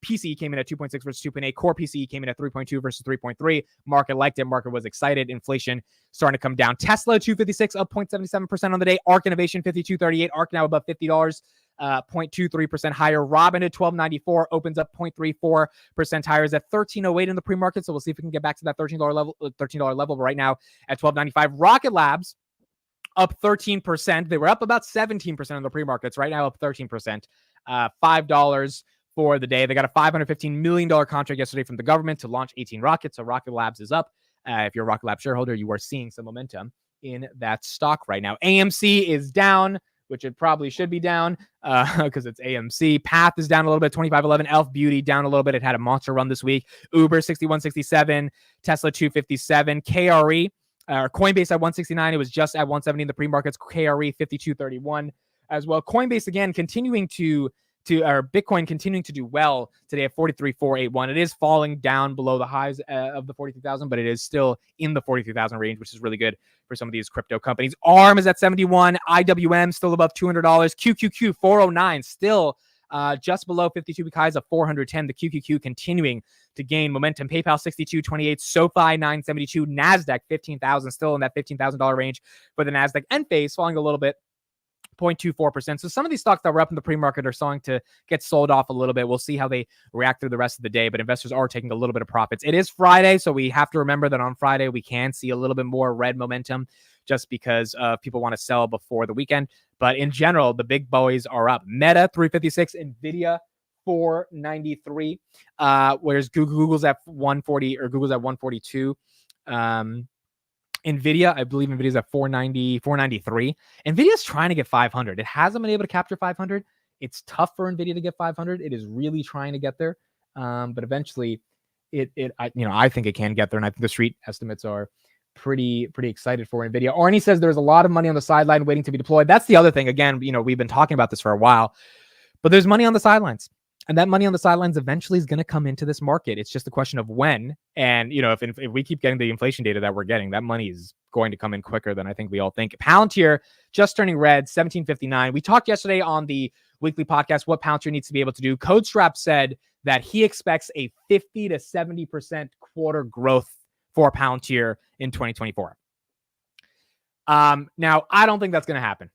PCE came in at 2.6 versus 2.8. Core PCE came in at 3.2 versus 3.3. Market liked it. Market was excited. Inflation starting to come down. Tesla, 256, up 0.77% on the day. ARK Innovation, 52.38. ARK now above $50. 0.23% higher. Robinhood 12.94 opens up 0.34% higher. Is at 13.08 in the pre-market. So we'll see if we can get back to that $13 level. But right now at 12.95. Rocket Labs up 13%. They were up about 17% in the pre-markets. Right now up 13%. $5 for the day. They got a $515 million contract yesterday from the government to launch 18 rockets. So Rocket Labs is up. If you're a Rocket Lab shareholder, you are seeing some momentum in that stock right now. AMC is down, which it probably should be down because it's AMC. Path is down a little bit, 25.11. Elf Beauty down a little bit. It had a monster run this week. Uber 61.67. Tesla 257. KRE, Coinbase at 169. It was just at 170 in the pre-markets. KRE 52.31 as well. Coinbase again continuing Bitcoin continuing to do well today at 43,481. It is falling down below the highs of the 43,000, but it is still in the 43,000 range, which is really good for some of these crypto companies. ARM is at 71. IWM still above $200. QQQ 409 still just below 52-week highs of 410. The QQQ continuing to gain momentum. PayPal 62.28. SoFi 972. NASDAQ 15,000, still in that $15,000 range for the NASDAQ. Enphase falling a little bit. 0.24%. So some of these stocks that were up in the pre-market are starting to get sold off a little bit. We'll see how they react through the rest of the day, but investors are taking a little bit of profits. It is Friday, so we have to remember that on Friday we can see a little bit more red momentum just because people want to sell before the weekend. But in general, the big boys are up. Meta 356, Nvidia 493, whereas Google's at 140 or Google's at 142. Nvidia, I believe Nvidia's at 493. Nvidia's trying to get 500. It hasn't been able to capture 500. It's tough for Nvidia to get 500. It is really trying to get there, but eventually, I think it can get there, and I think the street estimates are pretty excited for Nvidia. Arnie says there's a lot of money on the sideline waiting to be deployed. That's the other thing. Again, we've been talking about this for a while, but there's money on the sidelines. And that money on the sidelines eventually is going to come into this market. It's just a question of when. And, if we keep getting the inflation data that we're getting, that money is going to come in quicker than I think we all think. Palantir just turning red, 17.59. We talked yesterday on the weekly podcast what Palantir needs to be able to do. CodeStrap said that he expects a 50 to 70% quarter growth for Palantir in 2024. Now, I don't think that's going to happen.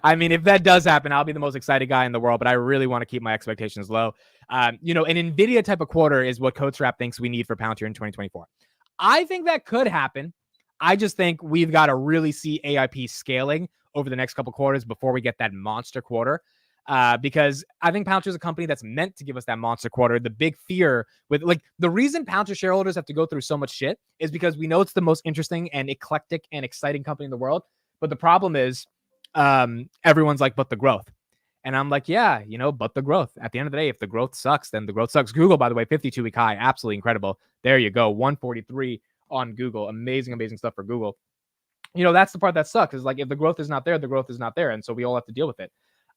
I mean, if that does happen, I'll be the most excited guy in the world, but I really want to keep my expectations low. An NVIDIA type of quarter is what CodeStrap thinks we need for Palantir in 2024. I think that could happen. I just think we've got to really see AIP scaling over the next couple quarters before we get that monster quarter. Because I think Palantir is a company that's meant to give us that monster quarter. The big fear with the reason Palantir shareholders have to go through so much shit is because we know it's the most interesting and eclectic and exciting company in the world. But the problem is everyone's like, but the growth. And I'm like, yeah, but the growth. At the end of the day, if the growth sucks, then the growth sucks. Google, by the way, 52-week high, absolutely incredible. There you go, 143 on Google. Amazing stuff for Google. That's the part that sucks is if the growth is not there, the growth is not there. And so we all have to deal with it.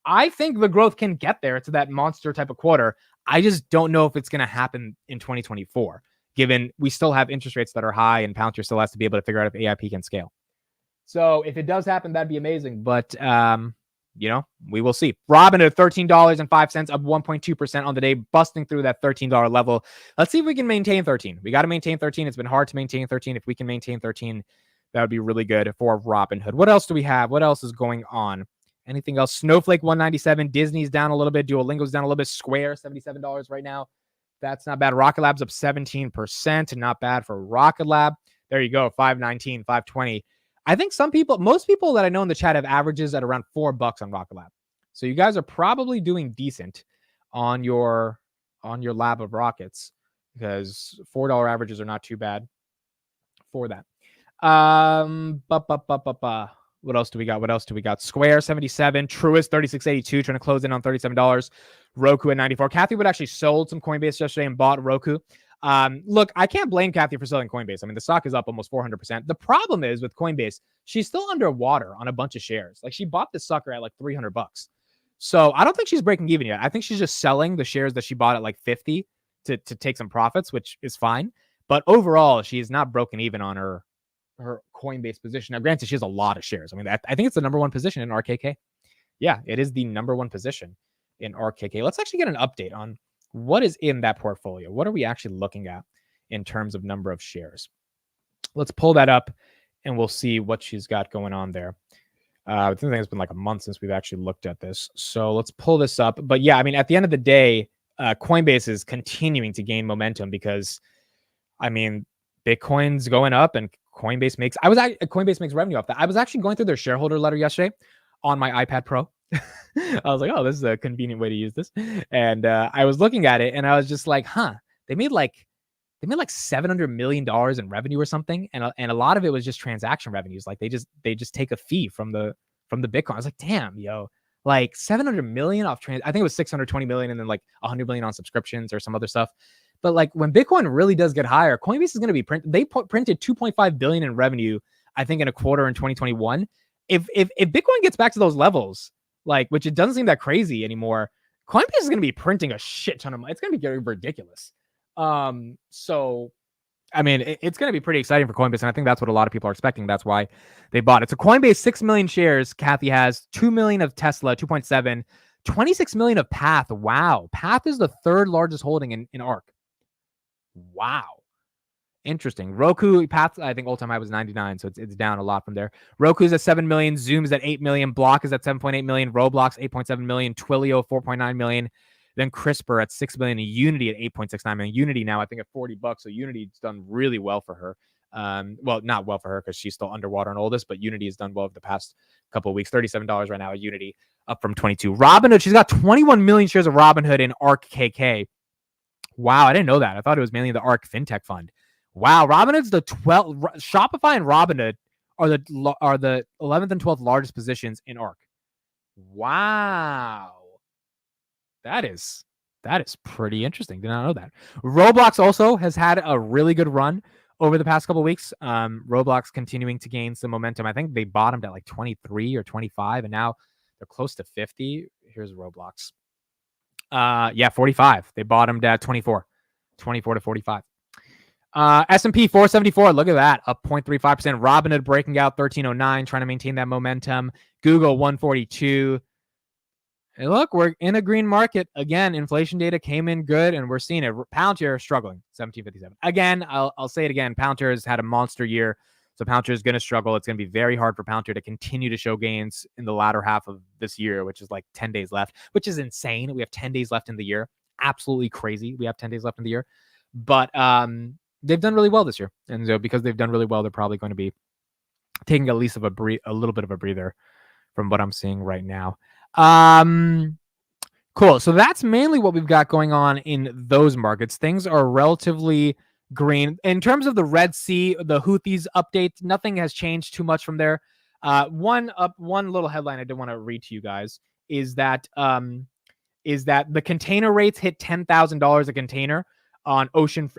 I think the growth can get there to that monster type of quarter. I just don't know if it's going to happen in 2024, given we still have interest rates that are high and Palantir still has to be able to figure out if AIP can scale. So if it does happen, that'd be amazing. But, we will see. Robinhood, $13.05, up 1.2% on the day, busting through that $13 level. Let's see if we can maintain 13. We got to maintain 13. It's been hard to maintain 13. If we can maintain 13, that would be really good for Robinhood. What else do we have? What else is going on? Anything else? Snowflake, 197. Disney's down a little bit. Duolingo's down a little bit. Square, $77 right now. That's not bad. Rocket Lab's up 17%. Not bad for Rocket Lab. There you go. 519, 520. I think most people that I know in the chat have averages at around $4 on Rocket Lab. So you guys are probably doing decent on your lab of rockets because $4 averages are not too bad for that. What else do we got? Square 77, Truist 36.82, trying to close in on $37. Roku at 94. Cathie Wood actually sold some Coinbase yesterday and bought Roku. Look, I can't blame Cathie for selling Coinbase. I mean, the stock is up almost 400%. The problem is with Coinbase, she's still underwater on a bunch of shares. She bought this sucker at $300. So I don't think she's breaking even yet. I think she's just selling the shares that she bought at 50 to take some profits, which is fine. But overall, she is not broken even on her Coinbase position. Now, granted, she has a lot of shares. I mean, I think it's the number one position in RKK. Yeah, it is the number one position in RKK. Let's actually get an update on what is in that portfolio. What are we actually looking at in terms of number of shares? Let's pull that up and we'll see what she's got going on there. I think it's been like a month since we've actually looked at this. So let's pull this up. But yeah, I mean, at the end of the day, Coinbase is continuing to gain momentum because, I mean, Bitcoin's going up and Coinbase makes revenue off that. I was actually going through their shareholder letter yesterday on my iPad Pro. I was like, oh, this is a convenient way to use this. And I was looking at it and I was just like, they made like $700 million in revenue or something. And a lot of it was just transaction revenues. Like they just take a fee from the Bitcoin. I was like, damn, yo, like 700 million off I think it was 620 million and then like 100 million on subscriptions or some other stuff. But like when Bitcoin really does get higher, Coinbase is going to be printed 2.5 billion in revenue, I think in a quarter in 2021. If Bitcoin gets back to those levels, like, which it doesn't seem that crazy anymore, Coinbase is going to be printing a shit ton of money. It's going to be getting ridiculous. So, I mean, it's going to be pretty exciting for Coinbase, and I think that's what a lot of people are expecting. That's why they bought it. So Coinbase, 6 million shares. Cathie has 2 million of Tesla, 2.7, 26 million of Path. Wow. Path is the third largest holding in ARK. Wow. Interesting. Roku, Path, I think all-time high was 99, so it's down a lot from there. Roku's at 7 million. Zoom is at 8 million. Block is at 7.8 million. Roblox, 8.7 million. Twilio, 4.9 million. Then CRISPR at 6 million, and Unity at 8.69 million. Unity now, I think, at $40. So Unity's done really well for her. Well, not well for her because she's still underwater on all this, but Unity has done well over the past couple of weeks. $37 right now at Unity, up from 22. Robinhood, she's got 21 million shares of Robinhood in ARKKK. Wow, I didn't know that. I thought it was mainly the ARK FinTech Fund. Wow, Robinhood's the 12th. Shopify and Robinhood are the 11th and 12th largest positions in ARK. Wow. That is pretty interesting. Did not know that. Roblox also has had a really good run over the past couple of weeks. Roblox continuing to gain some momentum. I think they bottomed at like 23 or 25, and now they're close to 50. Here's Roblox. 45. They bottomed at 24 to 45. S&P 474. Look at that, up 0.35%. Robinhood breaking out 1309, trying to maintain that momentum. Google 142. And look, we're in a green market. Again, inflation data came in good, and we're seeing it. Palantir struggling, 1757. Again, I'll say it again. Palantir has had a monster year, so Palantir is going to struggle. It's going to be very hard for Palantir to continue to show gains in the latter half of this year, which is like 10 days left, which is insane. We have 10 days left in the year. Absolutely crazy. We have 10 days left in the year. But they've done really well this year. And so because they've done really well, they're probably going to be taking at least a little bit of a breather from what I'm seeing right now. Cool. So that's mainly what we've got going on in those markets. Things are relatively green. In terms of the Red Sea, the Houthis update, nothing has changed too much from there. One little headline I did want to read to you guys is that the container rates hit $10,000 a container on ocean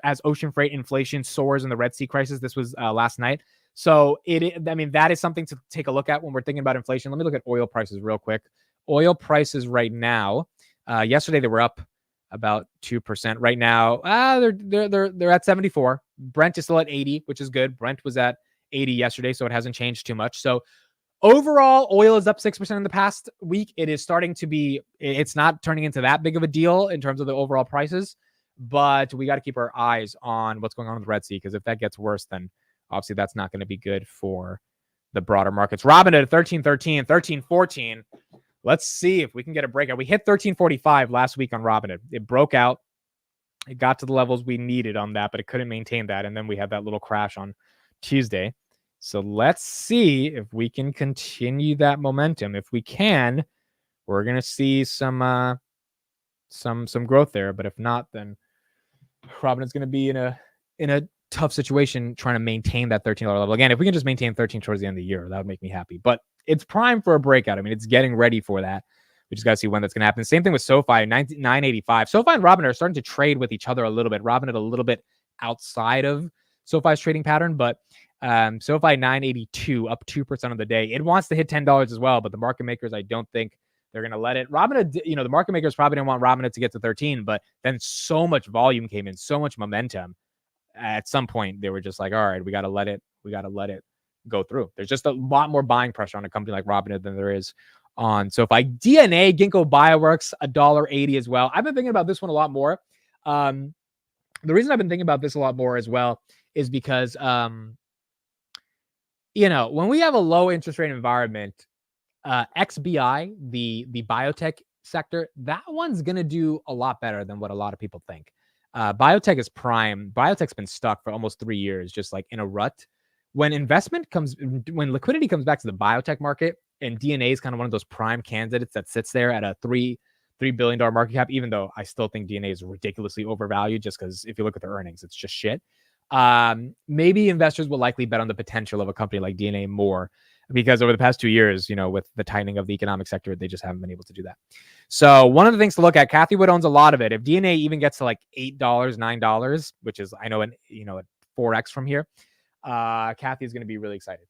freight inflation soars in the Red Sea crisis. This was last night. So that is something to take a look at when we're thinking about inflation. Let me look at oil prices real quick. Oil prices right now, yesterday they were up about 2%. Right now, they're at 74. Brent is still at 80, which is good. Brent was at 80 yesterday, so it hasn't changed too much. So overall, oil is up 6% in the past week. It is starting to be, it's not turning into that big of a deal in terms of the overall prices, but we got to keep our eyes on what's going on with the Red Sea, because if that gets worse, then obviously that's not going to be good for the broader markets. Robinhood 1313, 1314. Let's see if we can get a breakout. We hit 1345 last week on Robinhood. It broke out. It got to the levels we needed on that, but it couldn't maintain that. And then we had that little crash on Tuesday. So let's see if we can continue that momentum. If we can, we're going to see some growth there. But if not, then Robinhood's going to be in a tough situation trying to maintain that $13 level. Again, if we can just maintain 13 towards the end of the year, that would make me happy. But it's prime for a breakout. I mean, it's getting ready for that. We just got to see when that's going to happen. Same thing with SoFi, 985. SoFi and Robinhood are starting to trade with each other a little bit. Robinhood a little bit outside of SoFi's trading pattern, but SoFi 982, up 2% of the day. It wants to hit $10 as well, but the market makers, I don't think they're going to let it. Robinhood, the market makers probably didn't want Robinhood to get to 13, but then so much volume came in, so much momentum. at some point they were just like, all right, we got to let it go through. There's just a lot more buying pressure on a company like Robinhood than there is on SoFi. DNA, Ginkgo Bioworks, $1.80 as well. I've been thinking about this one a lot more. The reason I've been thinking about this a lot more as well is because, when we have a low interest rate environment, XBI, the biotech sector, that one's going to do a lot better than what a lot of people think. Biotech is prime. Biotech's been stuck for almost 3 years, just like in a rut. When liquidity comes back to the biotech market, and DNA is kind of one of those prime candidates that sits there at a $3 billion market cap, even though I still think DNA is ridiculously overvalued just because if you look at the earnings, it's just shit. Maybe investors will likely bet on the potential of a company like DNA more, because over the past 2 years, with the tightening of the economic sector, they just haven't been able to do that. So one of the things to look at, Cathie Wood owns a lot of it. If DNA even gets to like $8, $9, which is, I know, a 4x from here, Cathie is going to be really excited,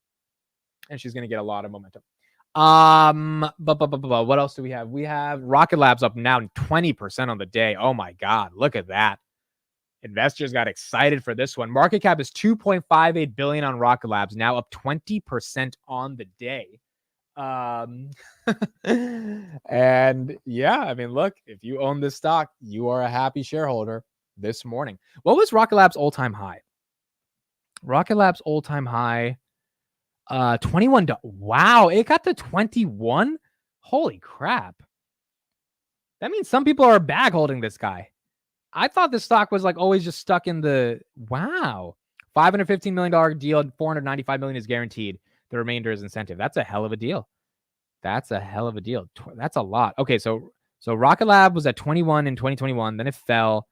and she's going to get a lot of momentum. But what else do we have? We have Rocket Labs up now 20% on the day. Oh my God, look at that. Investors got excited for this one. Market cap is $2.58 billion on Rocket Labs, now up 20% on the day. And yeah, I mean, look, if you own this stock, you are a happy shareholder this morning. What was Rocket Labs' all-time high? Rocket Labs' all-time high, 21. Wow, it got to 21. Holy crap. That means some people are bag holding this guy. I thought this stock was like always just stuck in the, wow. $515 million deal, $495 million is guaranteed. The remainder is incentive. That's a hell of a deal. That's a lot. Okay, so Rocket Lab was at 21 in 2021, then it fell.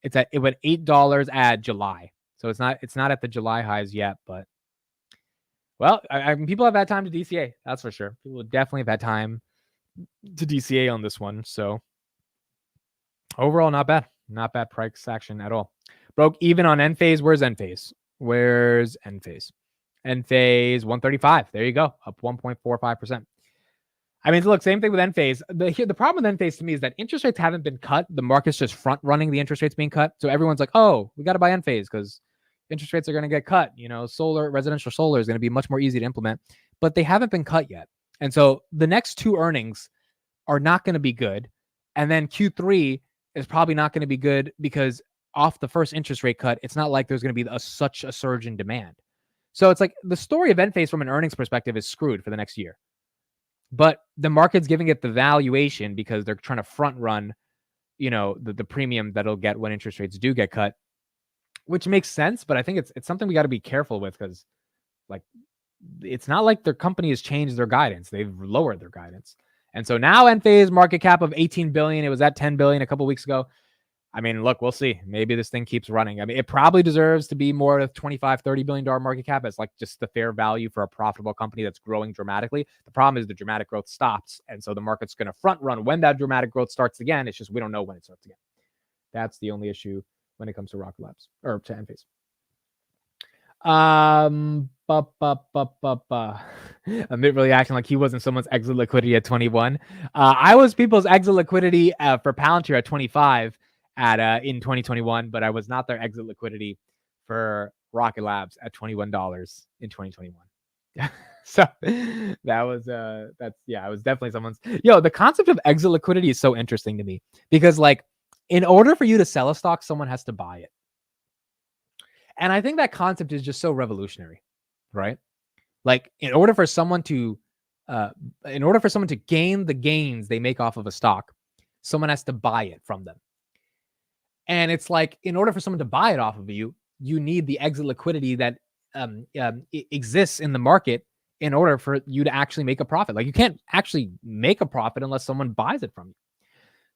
It went $8 at July. So it's not at the July highs yet, but well, I mean, people have had time to DCA. That's for sure. People definitely have had time to DCA on this one. So overall, not bad. Not bad price action at all. Broke even on Enphase. Where's Enphase? Enphase 135. There you go. Up 1.45%. I mean, look, same thing with Enphase. The problem with Enphase to me is that interest rates haven't been cut. The market's just front running the interest rates being cut. So everyone's like, oh, we got to buy Enphase because interest rates are going to get cut. Residential solar is going to be much more easy to implement, but they haven't been cut yet. And so the next two earnings are not going to be good. And then Q3 is probably not going to be good because off the first interest rate cut, it's not like there's going to be such a surge in demand. So it's like the story of Enphase from an earnings perspective is screwed for the next year. But the market's giving it the valuation because they're trying to front run, the premium that it'll get when interest rates do get cut, which makes sense. But I think it's something we got to be careful with because, like, it's not like their company has changed their guidance. They've lowered their guidance. And so now Enphase market cap of 18 billion. It was at 10 billion a couple weeks ago. I mean, look, we'll see. Maybe this thing keeps running. I mean, it probably deserves to be more of $25-30 billion market cap. It's like just the fair value for a profitable company that's growing dramatically. The problem is the dramatic growth stops. And so the market's going to front run when that dramatic growth starts again. It's just we don't know when it starts again. That's the only issue when it comes to Rocket Labs or to Enphase. Amit really acting like he wasn't someone's exit liquidity at 21. I was people's exit liquidity for Palantir at 25 in 2021, but I was not their exit liquidity for Rocket Labs at $21 in 2021. So that was it was definitely someone's. The concept of exit liquidity is so interesting to me because, like, in order for you to sell a stock, someone has to buy it. And I think that concept is just so revolutionary, right? Like, in order for someone to gain the gains they make off of a stock, someone has to buy it from them. And it's like, in order for someone to buy it off of you, you need the exit liquidity that exists in the market in order for you to actually make a profit. Like, you can't actually make a profit unless someone buys it from you.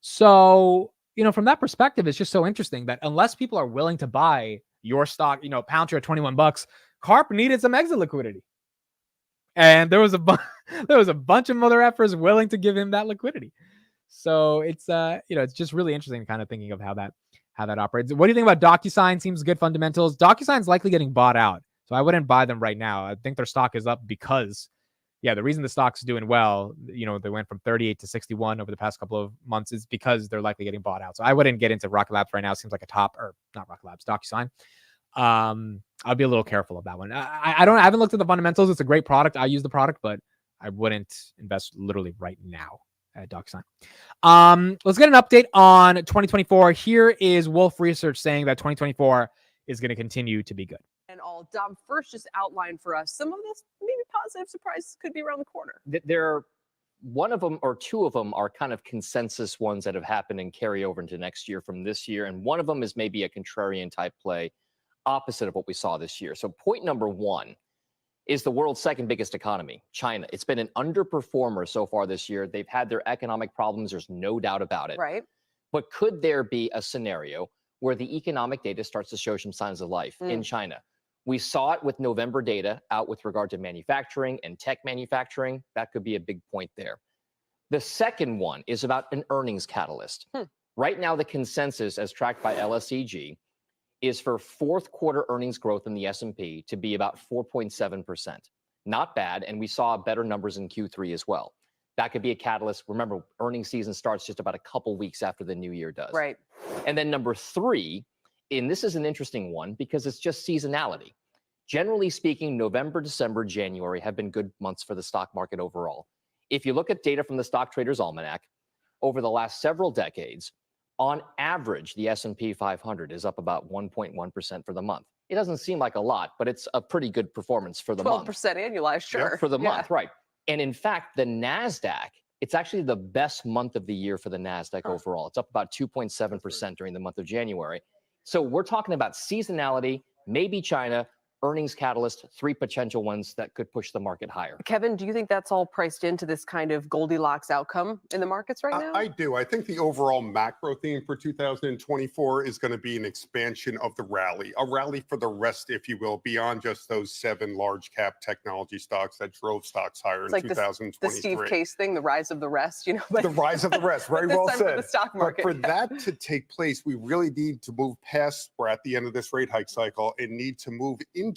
So, from that perspective, it's just so interesting that unless people are willing to buy your stock, Palantir at $21, Carp needed some exit liquidity. And there was a bunch of mother effers willing to give him that liquidity. So it's it's just really interesting kind of thinking of how that operates. What do you think about DocuSign? Seems good fundamentals. DocuSign's likely getting bought out. So I wouldn't buy them right now. I think their stock is up because the reason the stock's doing well, they went from 38 to 61 over the past couple of months is because they're likely getting bought out. So I wouldn't get into Rocket Labs right now. It seems like a top, or not Rocket Labs, DocuSign. I'll be a little careful of that one. I haven't looked at the fundamentals. It's a great product. I use the product, but I wouldn't invest literally right now at DocuSign. Let's get an update on 2024. Here is Wolfe Research saying that 2024 is going to continue to be good. And all, Dom, first just outline for us some of this maybe positive surprises could be around the corner. One of them or two of them are kind of consensus ones that have happened and carry over into next year from this year. And one of them is maybe a contrarian type play, opposite of what we saw this year. So point number one is the world's second biggest economy, China. It's been an underperformer so far this year. They've had their economic problems. There's no doubt about it. Right. But could there be a scenario where the economic data starts to show some signs of life in China? We saw it with November data out with regard to manufacturing and tech manufacturing. That could be a big point there. The second one is about an earnings catalyst. Right now, the consensus as tracked by LSEG is for fourth quarter earnings growth in the S&P to be about 4.7%. Not bad, and we saw better numbers in Q3 as well. That could be a catalyst. Remember, earnings season starts just about a couple weeks after the new year does. Right. And then number three, and this is an interesting one because it's just seasonality. Generally speaking, November, December, January have been good months for the stock market overall. If you look at data from the Stock Traders Almanac, over the last several decades, on average, the S&P 500 is up about 1.1% for the month. It doesn't seem like a lot, but it's a pretty good performance for the month. 12% annualized, sure. Yeah, for the month, right. And in fact, the NASDAQ, it's actually the best month of the year for the NASDAQ overall. It's up about 2.7% during the month of January. So we're talking about seasonality, maybe China, earnings catalyst, three potential ones that could push the market higher. Kevin, do you think that's all priced into this kind of Goldilocks outcome in the markets right now? I do. I think the overall macro theme for 2024 is going to be an expansion of the rally, a rally for the rest, if you will, beyond just those 7 large cap technology stocks that drove stocks higher in 2023. The Steve Case thing, the rise of the rest, you know. But the rise of the rest, very well said. For the stock market. But for that to take place, we really need to move past, we're at the end of this rate hike cycle, and need to move into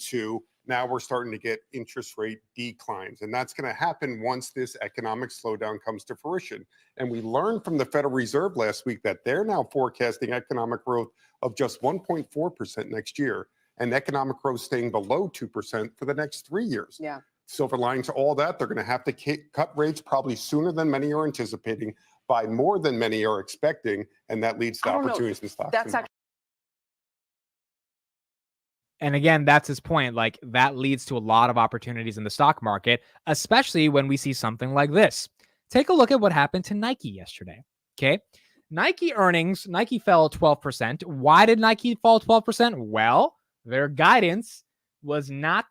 now we're starting to get interest rate declines. And that's going to happen once this economic slowdown comes to fruition. And we learned from the Federal Reserve last week that they're now forecasting economic growth of just 1.4% next year, and economic growth staying below 2% for the next 3 years. Yeah. Silver lining to all that, they're going to have to cut rates probably sooner than many are anticipating, by more than many are expecting, and that leads to opportunities in stocks. That's actually. And again, that's his point. Like, that leads to a lot of opportunities in the stock market, especially when we see something like this. Take a look at what happened to Nike yesterday. Okay. Nike earnings, Nike fell 12%. Why did Nike fall 12%? Well, their guidance was not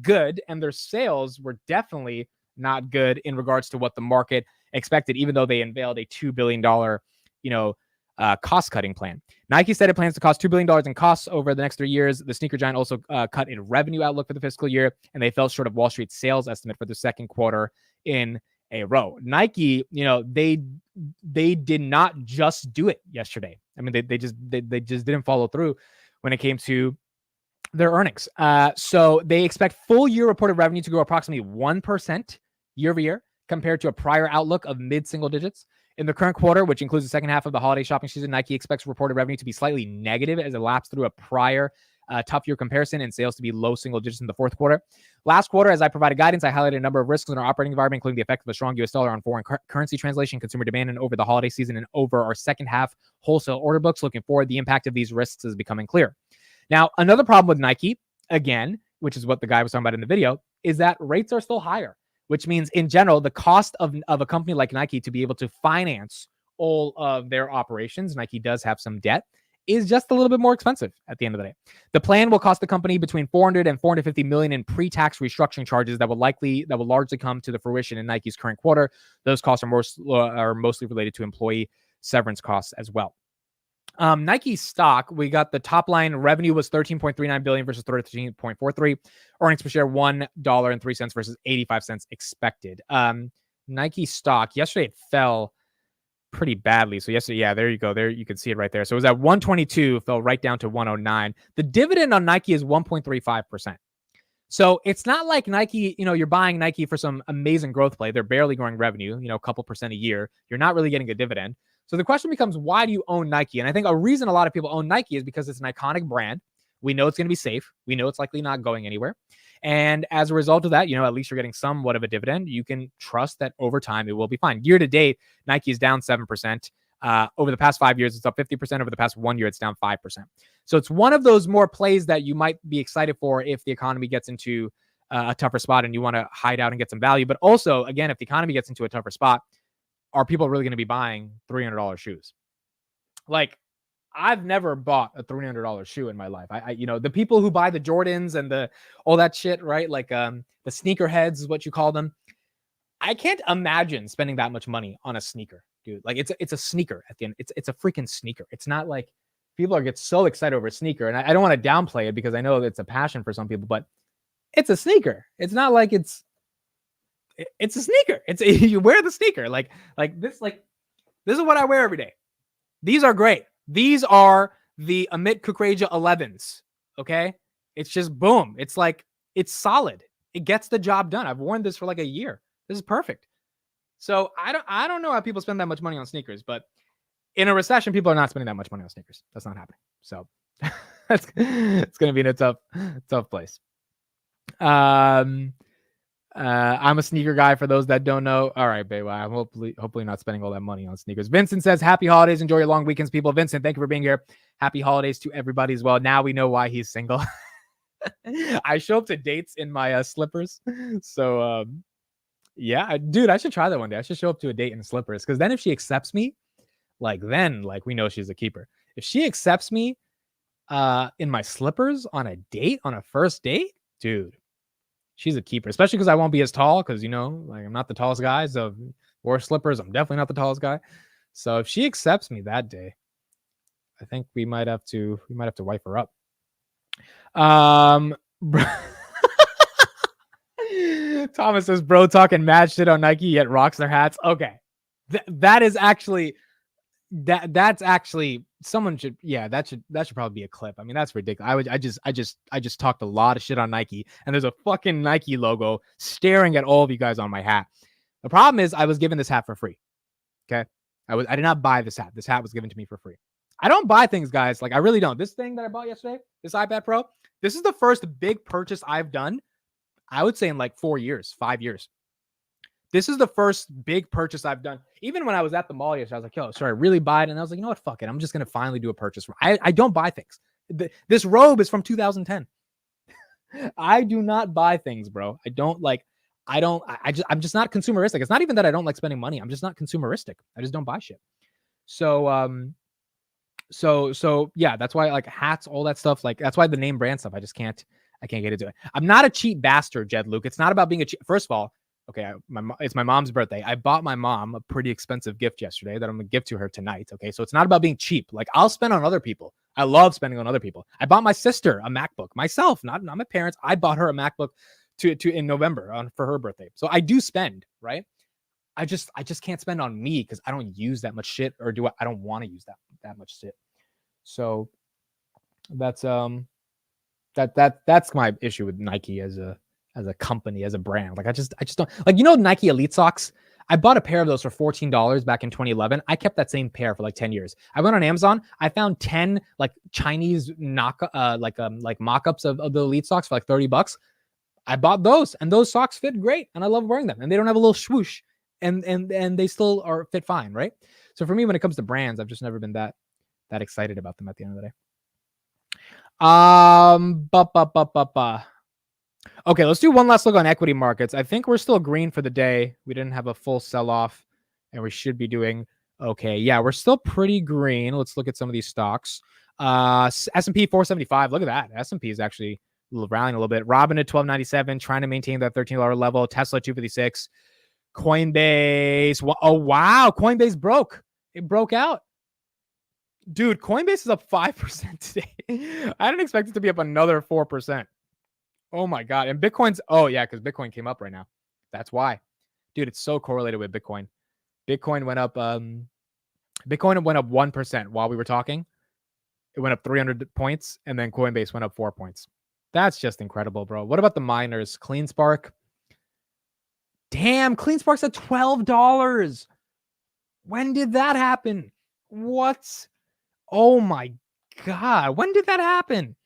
good, and their sales were definitely not good in regards to what the market expected, even though they unveiled a $2 billion, cost-cutting plan. Nike said it plans to cost $2 billion in costs over the next 3 years. The sneaker giant also cut in revenue outlook for the fiscal year, and they fell short of Wall Street's sales estimate for the second quarter in a row. Nike, they did not just do it yesterday. I mean, they just didn't follow through when it came to their earnings. So they expect full year reported revenue to grow approximately 1% year over year compared to a prior outlook of mid-single digits. In the current quarter, which includes the second half of the holiday shopping season, Nike expects reported revenue to be slightly negative as it laps through a prior tough year comparison, and sales to be low single digits in the fourth quarter. Last quarter, as I provided guidance, I highlighted a number of risks in our operating environment, including the effect of a strong U.S. dollar on foreign currency translation, consumer demand, and over the holiday season and over our second half wholesale order books. Looking forward, the impact of these risks is becoming clear. Now, another problem with Nike, again, which is what the guy was talking about in the video, is that rates are still higher, which means in general, the cost of a company like Nike to be able to finance all of their operations, Nike does have some debt, is just a little bit more expensive at the end of the day. The plan will cost the company between $400 and $450 million in pre-tax restructuring charges that will largely come to the fruition in Nike's current quarter. Those costs are mostly related to employee severance costs as well. Nike stock, we got the top line revenue was $13.39 billion versus $13.43. Earnings per share $1.03 versus 85 cents expected. Nike stock yesterday it fell pretty badly. So yesterday, yeah, there you go. There you can see it right there. So it was at 122, fell right down to 109. The dividend on Nike is 1.35%. So it's not like Nike, you're buying Nike for some amazing growth play. They're barely growing revenue, a couple percent a year. You're not really getting a dividend. So the question becomes, why do you own Nike? And I think a reason a lot of people own Nike is because it's an iconic brand. We know it's going to be safe. We know it's likely not going anywhere. And as a result of that, you know, at least you're getting somewhat of a dividend. You can trust that over time it will be fine. Year to date, Nike is down 7%. Over the past 5 years, it's up 50%. Over the past 1 year, it's down 5%. So it's one of those more plays that you might be excited for if the economy gets into a tougher spot and you want to hide out and get some value. But also, again, if the economy gets into a tougher spot, are people really going to be buying $300 shoes? Like, I've never bought a $300 shoe in my life. I you know, the people who buy the Jordans and all that shit, right? Like the sneakerheads is what you call them. I can't imagine spending that much money on a sneaker, dude. Like it's a sneaker at the end. It's a freaking sneaker. It's not like people get so excited over a sneaker. And I don't want to downplay it because I know it's a passion for some people, but it's a sneaker. It's not like it's a sneaker. You wear the sneaker. Like this is what I wear every day. These are great. These are the Amit Kukreja 11s. Okay. It's just boom. It's like, it's solid. It gets the job done. I've worn this for like a year. This is perfect. So I don't know how people spend that much money on sneakers, but in a recession, people are not spending that much money on sneakers. That's not happening. So it's going to be in a tough place. I'm a sneaker guy for those that don't know. All right, babe. I'm hopefully not spending all that money on sneakers. Vincent says, happy holidays. Enjoy your long weekends, people. Vincent, thank you for being here. Happy holidays to everybody as well. Now we know why he's single. I show up to dates in my slippers. So, yeah, dude, I should try that one day. I should show up to a date in slippers. Because then if she accepts me, then we know she's a keeper. If she accepts me in my slippers on a date, on a first date, dude, she's a keeper, especially because I won't be as tall because, you know, like I'm not the tallest guy. So wore slippers, I'm definitely not the tallest guy. So if she accepts me that day, I think we might have to wipe her up. Thomas says, bro talking mad shit on Nike yet rocks their hats. Okay. That is actually that's actually someone should, yeah, that should probably be a clip. I mean, that's ridiculous. I just talked a lot of shit on Nike, and there's a fucking Nike logo staring at all of you guys on my hat. The problem is I was given this hat for free. Okay. I did not buy this hat. This hat was given to me for free. I don't buy things, guys. Like, I really don't. This thing that I bought yesterday, this iPad Pro, this is the first big purchase I've done, I would say, in like 4 years, 5 years. This is the first big purchase I've done. Even when I was at the mall yesterday, I was like, yo, sorry, really buy it? And I was like, you know what? Fuck it. I'm just going to finally do a purchase. I don't buy things. This robe is from 2010. I do not buy things, bro. I'm just not consumeristic. It's not even that I don't like spending money. I'm just not consumeristic. I just don't buy shit. So yeah, that's why, like, hats, all that stuff, like, that's why the name brand stuff, I can't get into it. I'm not a cheap bastard, Jed Luke. It's not about being a cheap. First of all, okay, it's my mom's birthday. I bought my mom a pretty expensive gift yesterday that I'm gonna give to her tonight. Okay, so it's not about being cheap. Like, I'll spend on other people. I love spending on other people. I bought my sister a MacBook myself, not my parents. I bought her a MacBook to in November for her birthday. So I do spend, right? I just can't spend on me because I don't use that much shit, or I don't want to use that much shit. So that's that's my issue with Nike as a company, as a brand. Like, I just don't like, you know, Nike Elite socks. I bought a pair of those for $14 back in 2011. I kept that same pair for like 10 years. I went on Amazon. I found 10 like Chinese like mock-ups of the Elite socks for like $30. I bought those, and those socks fit great, and I love wearing them. And they don't have a little swoosh, and they still are fit fine, right? So for me, when it comes to brands, I've just never been that excited about them at the end of the day. Okay, let's do one last look on equity markets. I think we're still green for the day. We didn't have a full sell-off, and we should be doing okay. Yeah, we're still pretty green. Let's look at some of these stocks. S&P 475. Look at that. S&P is actually rallying a little bit. Robinhood 1297, trying to maintain that $13 level. Tesla 256. Coinbase. Oh, wow. Coinbase broke. It broke out. Dude, Coinbase is up 5% today. I didn't expect it to be up another 4%. Oh my God. And Bitcoin's, oh yeah, because Bitcoin came up right now. That's why. Dude, it's so correlated with Bitcoin. Bitcoin went up 1% while we were talking. It went up 300 points, and then Coinbase went up 4 points. That's just incredible, bro. What about the miners? CleanSpark. Damn, CleanSpark's at $12. When did that happen? What? Oh my God. When did that happen?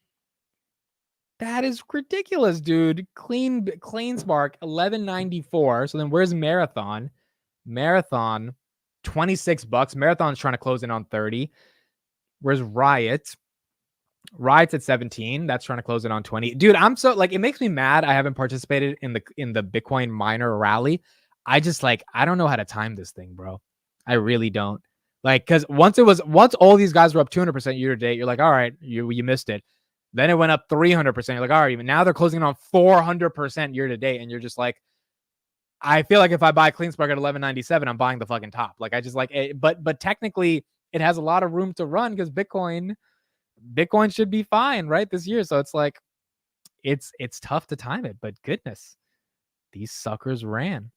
That is ridiculous, dude. CleanSpark 1194. So then where's Marathon? Marathon 26 bucks. Marathon's trying to close in on 30. Where's Riot? Riot's at 17. That's trying to close in on 20. Dude, I'm so like, it makes me mad I haven't participated in the Bitcoin miner rally. I don't know how to time this thing, bro. I really don't. Like, because once all these guys were up 200% year to date, you're like, all right, you missed it. Then it went up 300%. You're like, all right, even now they're closing on 400% year to date, and you're just like, I feel like if I buy CleanSpark at 1197, I'm buying the fucking top. Like, I just like it, but technically it has a lot of room to run because Bitcoin should be fine, right, this year. So it's like, it's tough to time it, but goodness, these suckers ran.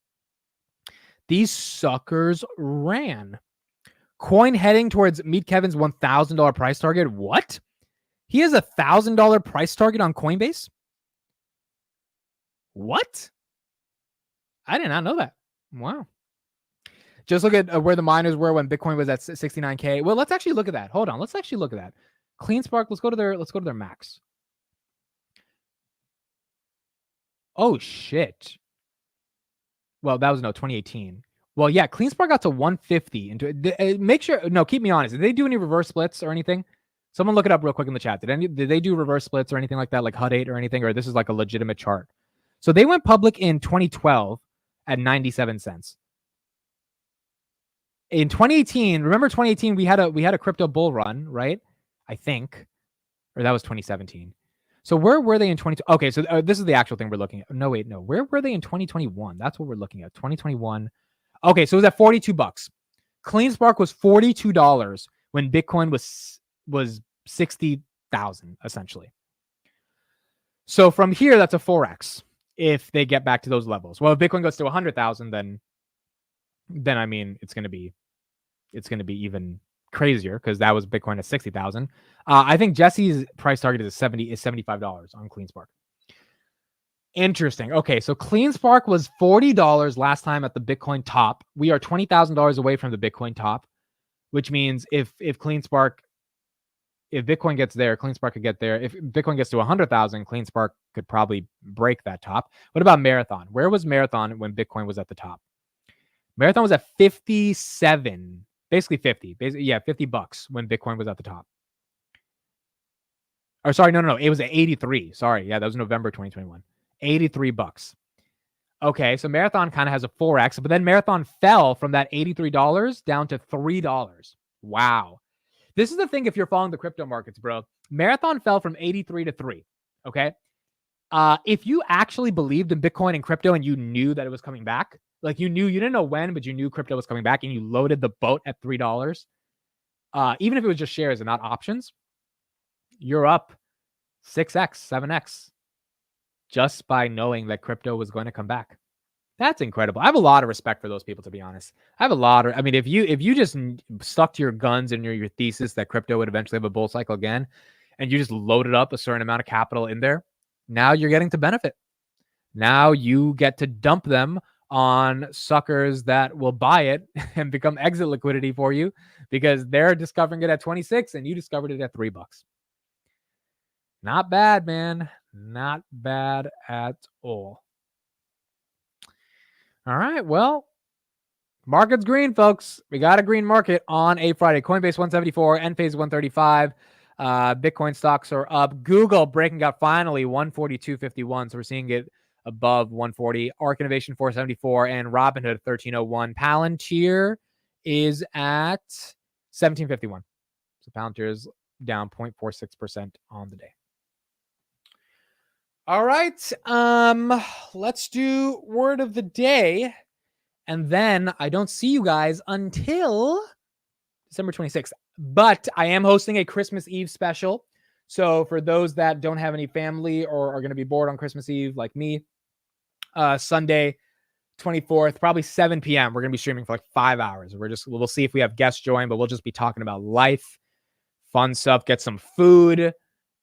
Coin heading towards Meet Kevin's $1,000 price target. What? He has a $1,000 price target on Coinbase? What? I did not know that. Wow. Just look at where the miners were when Bitcoin was at 69K. Well, let's actually look at that. Hold on. Let's actually look at that. CleanSpark, let's go to their max. Oh shit. Well, that was 2018. Well, yeah, CleanSpark got to 150 make sure, no, keep me honest. Did they do any reverse splits or anything? Someone look it up real quick in the chat. Did they do reverse splits or anything like that, like HUD 8 or anything, or this is like a legitimate chart? So they went public in 2012 at 97 cents. In 2018, remember 2018, we had a crypto bull run, right? I think, or that was 2017. So where were they in 20? Okay, so this is the actual thing we're looking at. No, wait, no. Where were they in 2021? That's what we're looking at. 2021. Okay, so it was at 42 bucks. CleanSpark was $42 when Bitcoin was 60,000 essentially. So from here, that's a 4x if they get back to those levels. Well, if Bitcoin goes to 100,000, then I mean it's going to be even crazier because that was Bitcoin at 60,000. I think Jesse's price target is $75 on CleanSpark. Interesting. Okay, so CleanSpark was $40 last time at the Bitcoin top. We are $20,000 away from the Bitcoin top, which means if Bitcoin gets there, CleanSpark could get there. If Bitcoin gets to 100,000, CleanSpark could probably break that top. What about Marathon? Where was Marathon when Bitcoin was at the top? Marathon was at 57, basically 50. Yeah, 50 bucks when Bitcoin was at the top. Or sorry, no, it was at 83. Sorry, yeah, that was November 2021. 83 bucks. Okay, so Marathon kind of has a 4x, but then Marathon fell from that $83 down to $3. Wow. This is the thing if you're following the crypto markets, bro. Marathon fell from 83 to 3, okay? If you actually believed in Bitcoin and crypto and you knew that it was coming back, like you didn't know when, but you knew crypto was coming back and you loaded the boat at $3, even if it was just shares and not options, you're up 6x, 7x just by knowing that crypto was going to come back. That's incredible. I have a lot of respect for those people, to be honest. If you just stuck to your guns and your thesis that crypto would eventually have a bull cycle again, and you just loaded up a certain amount of capital in there, now you're getting to benefit. Now you get to dump them on suckers that will buy it and become exit liquidity for you because they're discovering it at 26 and you discovered it at $3. Not bad, man. Not bad at all. All right, well, market's green, folks. We got a green market on a Friday. Coinbase 174, Enphase 135. Bitcoin stocks are up. Google breaking out finally 142.51, so we're seeing it above 140. Arc Innovation 474 and Robinhood 1301. Palantir is at 1751. So Palantir is down 0.46% on the day. All right, let's do word of the day. And then I don't see you guys until December 26th. But I am hosting a Christmas Eve special. So for those that don't have any family or are going to be bored on Christmas Eve like me, Sunday 24th, probably 7 p.m. We're going to be streaming for like 5 hours. We'll see if we have guests join, but we'll just be talking about life, fun stuff, get some food.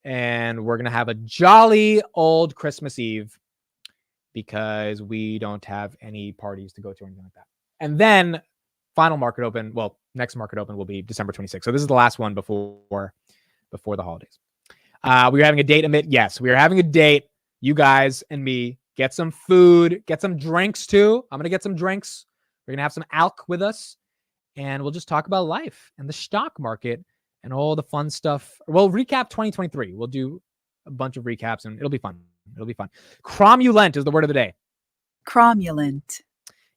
And we're going to have a jolly old Christmas Eve because we don't have any parties to go to or anything like that. And then final market open, well, next market open will be December 26th. So this is the last one before the holidays. We were having a date, Amit. Yes, we are having a date. You guys and me. Get some food. Get some drinks too. I'm gonna get some drinks. We're gonna have some alk with us, and we'll just talk about life and the stock market and all the fun stuff. We'll recap 2023. We'll do a bunch of recaps, and it'll be fun. It'll be fun. Cromulent is the word of the day. Cromulent.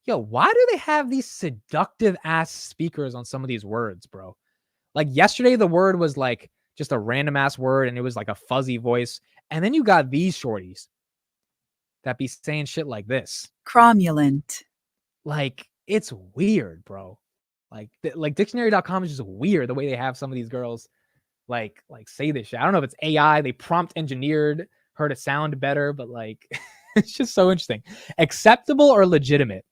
Yo, why do they have these seductive ass speakers on some of these words, bro? Like yesterday, the word was like just a random ass word, and it was like a fuzzy voice. And then you got these shorties that be saying shit like this. Cromulent. Like, it's weird, bro. Like dictionary.com is just weird the way they have some of these girls like say this shit. I don't know if it's AI, they prompt engineered her to sound better, but like it's just so interesting. Acceptable or legitimate?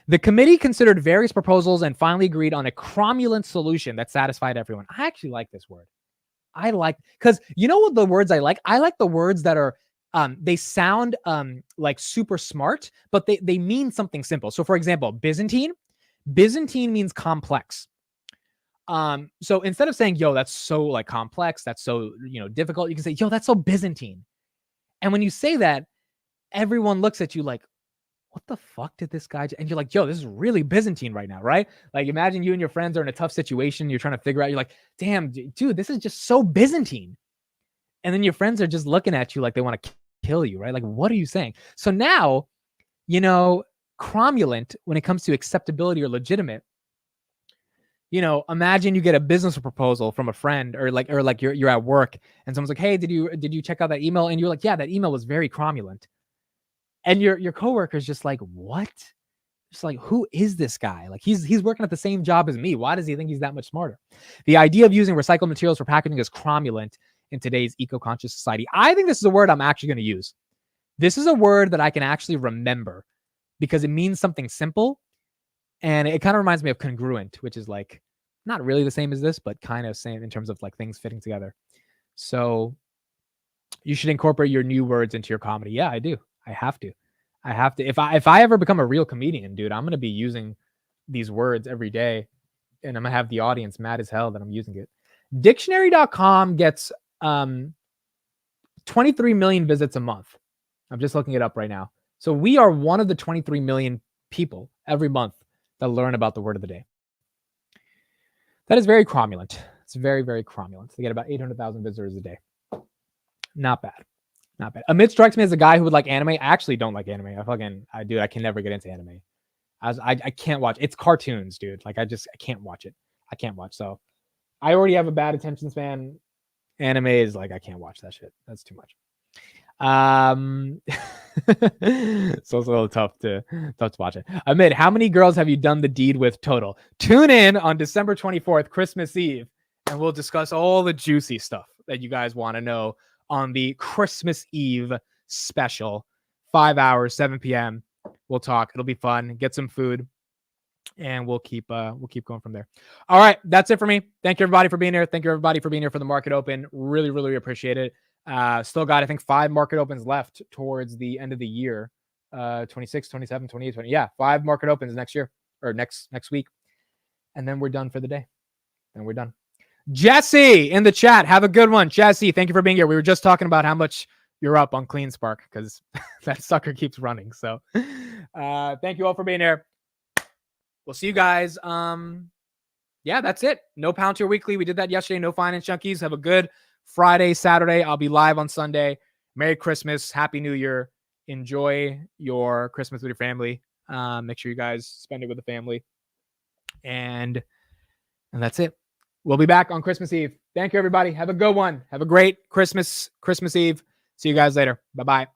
The committee considered various proposals and finally agreed on a cromulent solution that satisfied everyone. I actually like this word. I like, because you know what the words I like? I like the words that are they sound like super smart, but they mean something simple. So for example, Byzantine means complex. So instead of saying, yo, that's so like complex, that's so, difficult, you can say, yo, that's so Byzantine. And when you say that, everyone looks at you like, what the fuck did this guy do? And you're like, yo, this is really Byzantine right now, right? Like imagine you and your friends are in a tough situation. You're trying to figure out, you're like, damn, dude, this is just so Byzantine. And then your friends are just looking at you like they want to kill you, right? Like, what are you saying? So now, cromulent, when it comes to acceptability or legitimate, imagine you get a business proposal from a friend or you're at work and someone's like, hey, did you check out that email? And you're like, yeah, that email was very cromulent. And your coworker's just like, what? Just like, who is this guy? Like he's working at the same job as me. Why does he think he's that much smarter? The idea of using recycled materials for packaging is cromulent in today's eco-conscious society. I think this is a word I'm actually going to use. This is a word that I can actually remember because it means something simple. And it kind of reminds me of congruent, which is like not really the same as this, but kind of same in terms of like things fitting together. So you should incorporate your new words into your comedy. Yeah, I do. I have to. If I ever become a real comedian, dude, I'm going to be using these words every day and I'm going to have the audience mad as hell that I'm using it. Dictionary.com gets 23 million visits a month. I'm just looking it up right now. So we are one of the 23 million people every month that learn about the word of the day. That is very cromulent. It's very, very cromulent. They get about 800,000 visitors a day. Not bad. Not bad. Amit strikes me as a guy who would like anime. I actually don't like anime. I can never get into anime. I can't watch. It's cartoons, dude. Like I can't watch it. I can't watch. So I already have a bad attention span. Anime is like, I can't watch that shit. That's too much. So it's a little tough to watch it. Amit, how many girls have you done the deed with total? Tune in on December 24th, Christmas Eve, and we'll discuss all the juicy stuff that you guys want to know on the Christmas Eve special. 5 hours, 7 p.m. We'll talk. It'll be fun. Get some food, and we'll keep going from there. All right, that's it for me. Thank you everybody for being here. Thank you everybody for being here for the market open. Really, really appreciate it. Still got, I think, 5 market opens left towards the end of the year. 26, 27, 28, 20. Yeah, 5 market opens next year or next week. And then we're done for the day. And we're done. Jesse in the chat. Have a good one. Jesse, thank you for being here. We were just talking about how much you're up on CleanSpark because that sucker keeps running. So thank you all for being here. We'll see you guys. Yeah, that's it. No Palantir Weekly. We did that yesterday. No Finance Junkies. Have a good Friday, Saturday. I'll be live on Sunday. Merry Christmas. Happy New Year. Enjoy your Christmas with your family. Make sure you guys spend it with the family. And that's it. We'll be back on Christmas Eve. Thank you, everybody. Have a good one. Have a great Christmas Eve. See you guys later. Bye-bye.